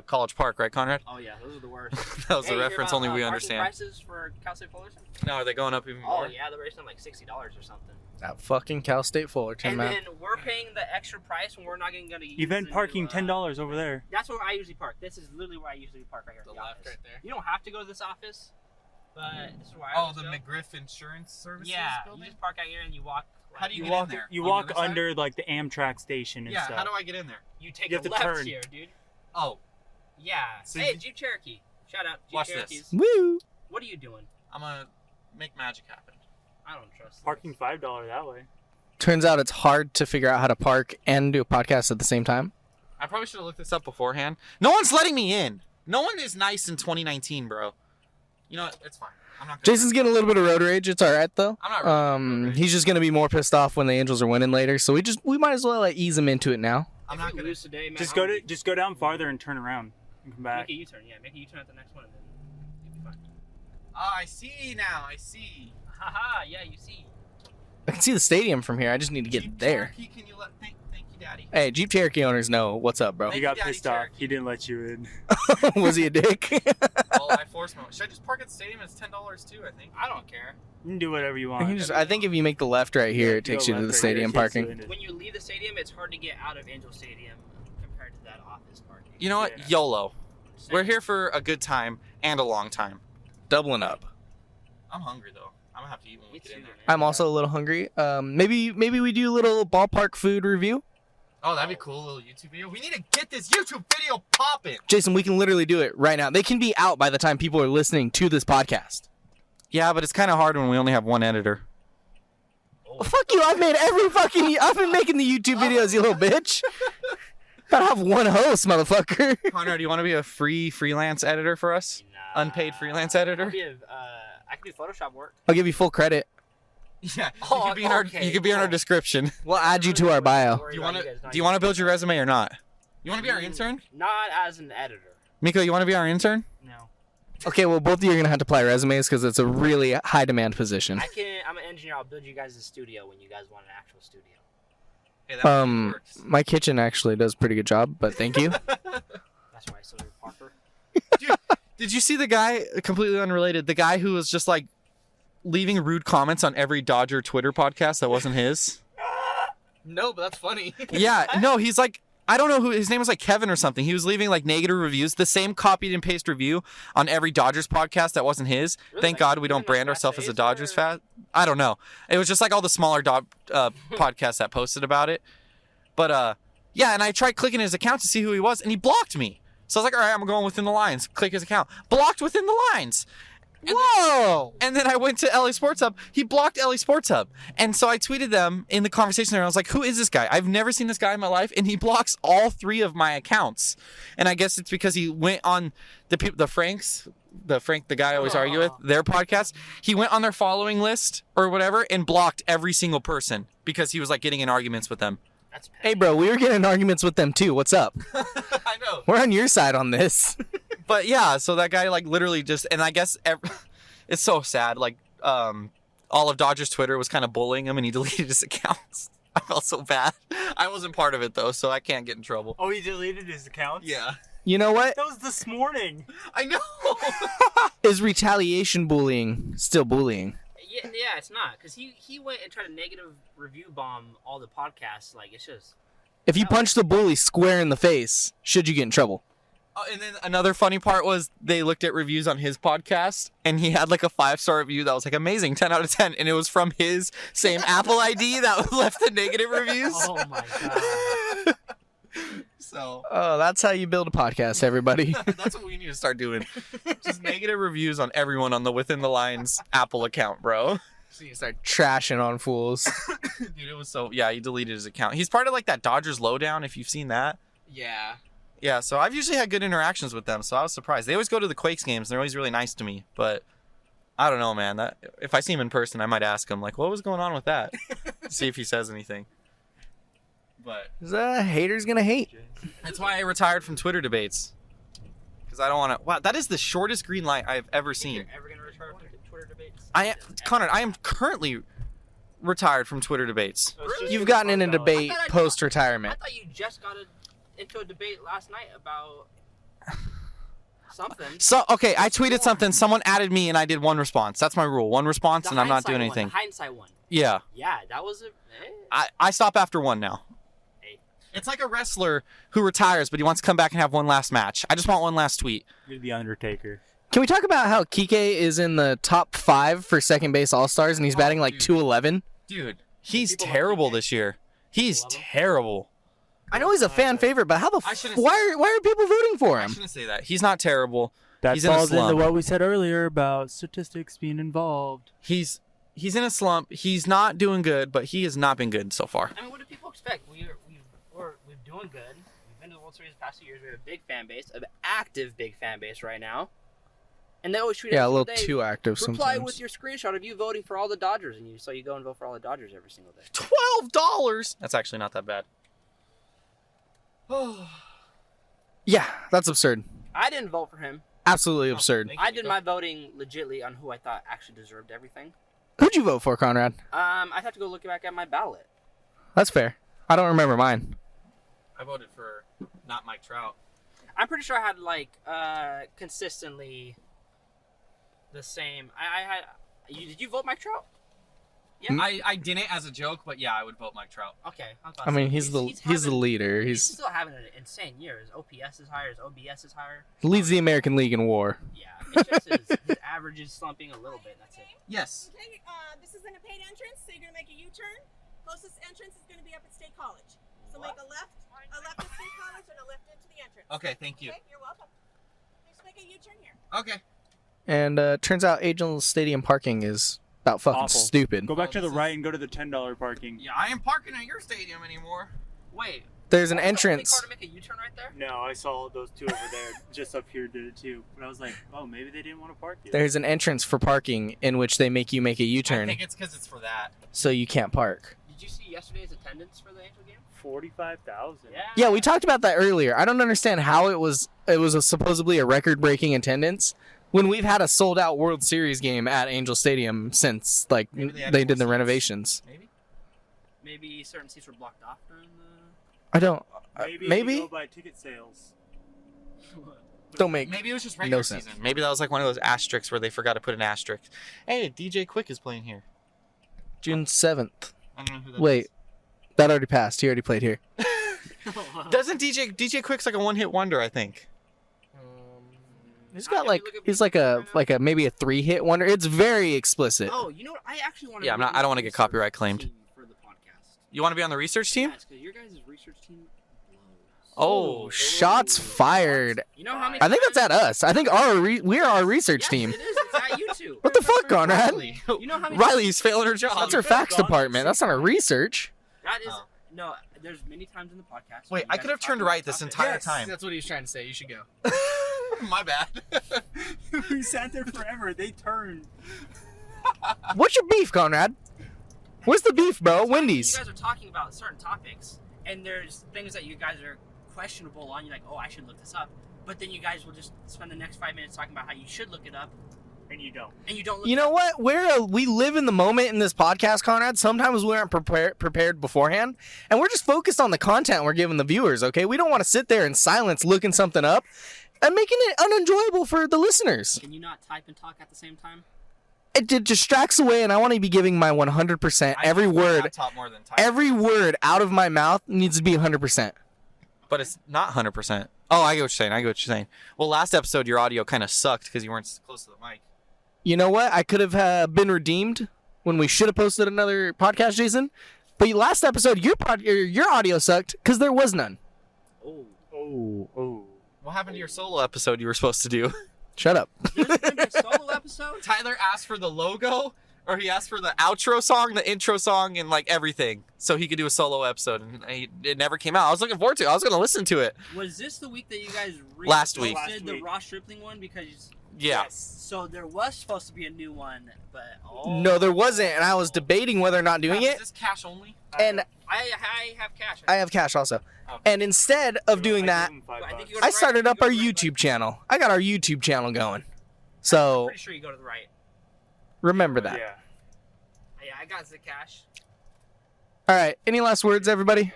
College Park, right, Conrad? Oh yeah, those are the worst. That was Hey, a you hear reference about, only we parking understand. Prices for Cal State Fullerton? No, are they going up even Oh more? yeah, they're raising them like $60 or something. That fucking Cal State Fullerton, And man. then we're paying the extra price when we're not going to use Event the parking new, $10 over there. That's where I usually park. This is literally where I usually park right here. The at the left office. right there. You don't have to go to this office, but this is where I Oh, always the go. McGriff Insurance Services Yeah, building? you just park out here and you walk. How do you You get in walk. there? You On the walk other side? under like the Amtrak station and Yeah, stuff. how do I get in there? You take You a have to left turn. here, dude. Oh, Yeah. So Hey, you- Jeep Cherokee. Shout out Jeep Watch this. Cherokees. Woo! What are you doing? I'm gonna make magic happen. I don't trust this. Parking $5 that way. Turns out it's hard to figure out how to park and do a podcast at the same time. I probably should have looked this up beforehand. No one's letting me in. No one is nice in 2019, bro. You know what? It's fine. I'm not gonna... Jason's getting a little bit of road rage. It's all right though. I'm not really getting road rage. He's just gonna be more pissed off when the Angels are winning later. So we might as well like, ease him into it now. I'm If not we gonna... lose today, man, Just go down farther and turn around and come back. Make a U-turn. Yeah, make a U-turn at the next one, and then you'll be fine. Oh, I see now. I see. Haha. Yeah, you see. I can see the stadium from here. I just need to get Jeep there. Cherokee, can you let... Thank you, Daddy. Hey, Jeep Cherokee owners know what's up, bro. He Thank got you, Daddy pissed off. Cherokee. He didn't let you in. Was he a dick? Well, I forced my... Should I just park at the stadium? It's $10 too, I think. I don't care. You can do whatever you I want. think if you make the left right here, it takes you to the stadium parking. When you leave the stadium, it's hard to get out of Angel Stadium compared to that office parking. You know what? Yeah. YOLO. Same. We're here for a good time and a long time. Doubling up. I'm hungry, though. I'm gonna have to eat when we Me get too, in there. man. I'm also a little hungry. Maybe we do a little ballpark food review. Oh, that'd be cool. A little YouTube video. We need to get this YouTube video popping. Jason, we can literally do it right now. They can be out by the time people are listening to this podcast. Yeah, but it's kind of hard when we only have one editor. Well, fuck you! I've been making the YouTube videos, you little bitch. Gotta have one host, motherfucker. Conrad, do you want to be a freelance editor for us? Nah. Unpaid freelance editor? I can do Photoshop work. I'll give you full credit. Yeah, Oh, you could be in our okay, you could be in our cool. description. We'll add you to our bio. Do you want to build your resume or not? You want to be our intern? Not as an editor. Miko, you want to be our intern? No. Okay, well, both of you are gonna have to apply resumes because it's a really high demand position. I'm an engineer. I'll build you guys a studio when you guys want an actual studio. Hey, that works. My kitchen actually does a pretty good job, but thank you. That's why I still Parker. Did you see the guy, completely unrelated, the guy who was just like leaving rude comments on every Dodger Twitter podcast that wasn't his? No, but that's funny. Yeah, no, he's like, I don't know who, his name was like Kevin or something. He was leaving like negative reviews, the same copied and paste review on every Dodgers podcast that wasn't his. Really? Thank God we don't brand ourselves as a Dodgers fan. I don't know. It was just like all the smaller podcasts that posted about it. But yeah, and I tried clicking his account to see who he was, and he blocked me. So I was like, all right, I'm going within the lines. Click his account. Blocked within the lines. Whoa! And then I went to LA Sports Hub. He blocked LA Sports Hub. And so I tweeted them in the conversation there. I was like, who is this guy? I've never seen this guy in my life. And he blocks all 3 of my accounts. And I guess it's because he went on the guy I always argue with, their podcast. He went on their following list or whatever and blocked every single person because he was like getting in arguments with them. That's petty. Hey, bro, we were getting in arguments with them too. What's up? I know. We're on your side on this. But yeah, so that guy like literally just, and I guess it's so sad. Like all of Dodgers Twitter was kind of bullying him and he deleted his accounts. I felt so bad. I wasn't part of it though, so I can't get in trouble. Oh, he deleted his account? Yeah. You know what? That was this morning. I know. Is retaliation bullying still bullying? Yeah, it's not, because he went and tried to negative review bomb all the podcasts. Like, it's just... If you punch the bully square in the face, should you get in trouble? Oh, and then another funny part was they looked at reviews on his podcast and he had like a 5-star review that was like amazing, 10 out of 10. And it was from his same Apple ID that left the negative reviews. Oh, my God. So Oh, that's how you build a podcast, everybody. that's what we need to start doing. Just negative reviews on everyone on the Within the Lines Apple account, bro. So you start trashing on fools. Dude, it was so, yeah, he deleted his account. He's part of like that Dodgers Lowdown, if you've seen that. Yeah. Yeah, so I've usually had good interactions with them, so I was surprised. They always go to the Quakes games, and they're always really nice to me, but I don't know, man. That if I see him in person, I might ask him, like, what was going on with that? See if he says anything. But Haters gonna hate. that's why I retired from Twitter debates. Because I don't want to... Wow, that is the shortest green light I've ever Think you're seen. ever going to return to Twitter debates? Conrad, I am currently retired from Twitter debates. So it's just You've for gotten in a $5. debate I thought I- post-retirement. I thought you just got into a debate last night about something. So, okay, I tweeted something, someone added me, and I did one response. That's my rule. One response, The and I'm not hindsight doing one, anything. the hindsight one. Yeah. Yeah, that was a... I stop after one now. It's like a wrestler who retires, but he wants to come back and have one last match. I just want one last tweet. You're the Undertaker. Can we talk about how Kike is in the top 5 for second base All-Stars and he's batting like dude. 211? Dude, he's terrible this year. He's terrible. I know he's a fan favorite, but how the I shouldn't why are people voting for I him? shouldn't say that. He's not terrible. That He's in a falls into slump. what we said earlier about statistics being involved. He's in a slump. He's not doing good, but he has not been good so far. I mean, what do people expect? We're doing good. We've been to the World Series the past 2 years. We have a big fan base, an active big fan base right now. And they always treat us Yeah, a every little day. too active Reply sometimes. with your screenshot of you voting for all the Dodgers, and so you go and vote for all the Dodgers every single day. $12. That's actually not that bad. Yeah, that's absurd. I didn't vote for him. Absolutely absurd. I did my voting legitly on who I thought actually deserved everything. Who'd you vote for, Conrad? I'd have to go look back at my ballot. That's fair. I don't remember mine. I voted for not Mike Trout. I'm pretty sure I had like consistently the same. I had. Did you vote Mike Trout? Yeah. I didn't as a joke, but yeah, I would vote Mike Trout. Okay. I mean, he's the leader. He's He's still having an insane year. His OPS is higher. His OBS is higher. he leads the American League in WAR. Yeah. It's just his average is slumping a little bit. That's it. Yes. Okay, this isn't a paid entrance, so you're gonna make a U-turn. Closest entrance is gonna be up at State College. So make a left at State College and a left into the entrance. Okay, thank you. Okay, you're welcome. Just make a U-turn here. Okay. And turns out Angels Stadium parking is about fucking Awful. stupid. Go back to the right and go to the $10 parking. Yeah, I ain't parking at your stadium anymore. Wait. There's an was the only entrance. car to make a U-turn right there? No, I saw those two over there. Just up here did it too. But I was like, oh, maybe they didn't want to park here. There's an entrance for parking in which they make you make a I U-turn, think it's because it's for that. so you can't park. Did you see yesterday's attendance for the Angel game? 45,000. Yeah, we talked about that earlier. I don't understand how it was supposedly a record-breaking attendance when we've had a sold-out World Series game at Angel Stadium since like Maybe they had they more did the seats. renovations. Maybe. Maybe certain seats were blocked off during the. I don't. Maybe, you go by ticket sales. Don't make. Maybe it was just regular No sense. season. Maybe that was like one of those asterisks where they forgot to put an asterisk. Hey, DJ Quick is playing here. June 7th. I don't know who that Wait, that already passed. He already played here. is. Doesn't DJ Quick's like a one-hit wonder, I think. He's got like a maybe a 3-hit wonder. It's very explicit. Oh, you know what? I actually want to. Yeah, I don't want to get copyright claimed. For the podcast. You want to be on the research team? Yes, because your guys' research team blows. Oh, shots fired. You know how many? I think that's at us. I think we're our research Yes, team. It is. It's at you two. What the fuck, Conrad? You know how many? Riley's failing her job. That's our facts department. That's not our research. That is Oh. no. There's many times in the podcast. Wait, I could have turned right this entire time. That's what he was trying to say. You should go. My bad. We sat there forever. They turned. What's your beef, Conrad? Where's the beef, bro? Wendy's. You guys are talking about certain topics, and there's things that you guys are questionable on. You're like, oh, I should look this up. But then you guys will just spend the next 5 minutes talking about how you should look it up, And you don't. and you don't. Look You know what? We live in the moment in this podcast, Conrad. Sometimes we aren't prepared beforehand, and we're just focused on the content we're giving the viewers. Okay, we don't want to sit there in silence looking something up and making it unenjoyable for the listeners. Can you not type and talk at the same time? It distracts away, and I want to be giving my 100%. Every word, More than time. every word out of my mouth needs to be 100%. But it's not 100%. Oh, I get what you're saying. Well, last episode your audio kind of sucked because you weren't close to the mic. You know what? I could have been redeemed when we should have posted another podcast, Jason. But last episode, your audio sucked because there was none. Oh, Oh. What happened to your solo episode you were supposed to do? Shut up. there's gonna be a solo episode. Tyler asked for the logo, or he asked for the outro song, the intro song, and like everything, so he could do a solo episode. And it never came out. I was looking forward to it. I was going to listen to it. Was this the week that you guys Last week. did the week. Ross Stripling one? Because Yeah. so there was supposed to be a new one, but No, there wasn't, and I was debating whether or not doing Is it. this cash only? And I have cash. I have cash also. Okay. And instead of doing that, I think you I started up our YouTube channel. I got our YouTube channel going. So Pretty sure you go to the right. remember that. Yeah. Yeah, I got the cash. All right. Any last words, everybody?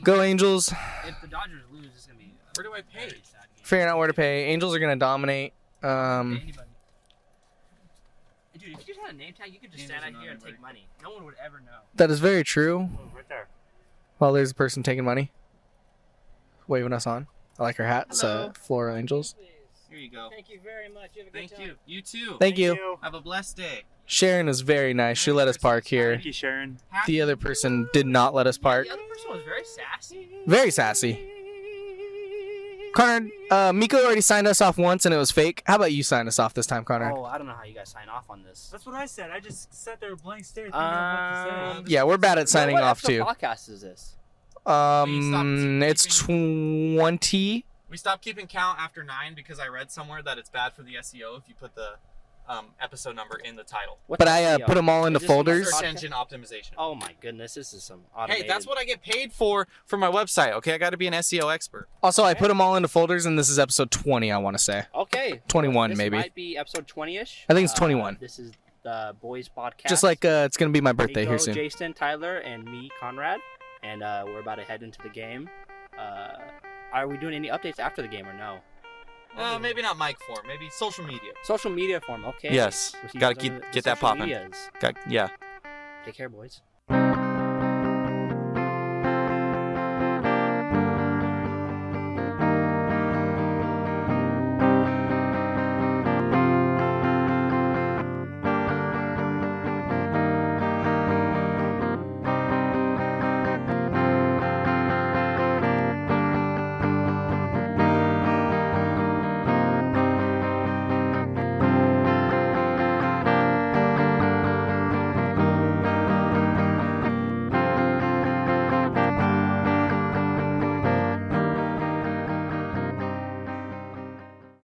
Go Angels. If the Dodgers lose, it's gonna be. Where do I pay? very sad game. Figuring out where to pay. Angels are gonna dominate. Pay anybody. Dude, if you just had a name tag, you could just stand out here and take money. No one would ever know. That is very true. Oh, right there. Well, there's a person taking money, waving us on. I like her hat. It's Hello. Floral Angels. Here you go. Thank you very much. You have a good Thank time. you. You too. Thank you. Have a blessed day. Sharon is very nice. She let us park here. Thank you, Sharon. The other person did not let us park. The other person was very sassy. Very sassy. Conrad, Miko already signed us off once and it was fake. How about you sign us off this time, Conrad? Oh, I don't know how you guys sign off on this. That's what I said. I just sat there blank stare thinking of what to say. Yeah, we're bad at signing what off episode too. podcast is this? It's 20. We stopped keeping count after 9 because I read somewhere that it's bad for the SEO if you put the episode number in the title. What's But I SEO? put them all into Is this my folders. Search podcast? engine optimization. Oh my goodness, this is some automated. Hey, that's what I get paid for my website. Okay, I got to be an SEO expert. Also, I put them all into folders, and this is episode 20, I want to say. Okay. 21 this maybe. might be episode 20-ish. I think it's 21. This is the boys podcast. Just like it's going to be my birthday Miko, here soon. Jason, Tyler, and me, Conrad, and we're about to head into the game. Are we doing any updates after the game or no? Maybe not mic form. Maybe social media. Social media form, okay. Yes. We'll see you Gotta guys on get the that social popping. medias. Yeah. Take care, boys.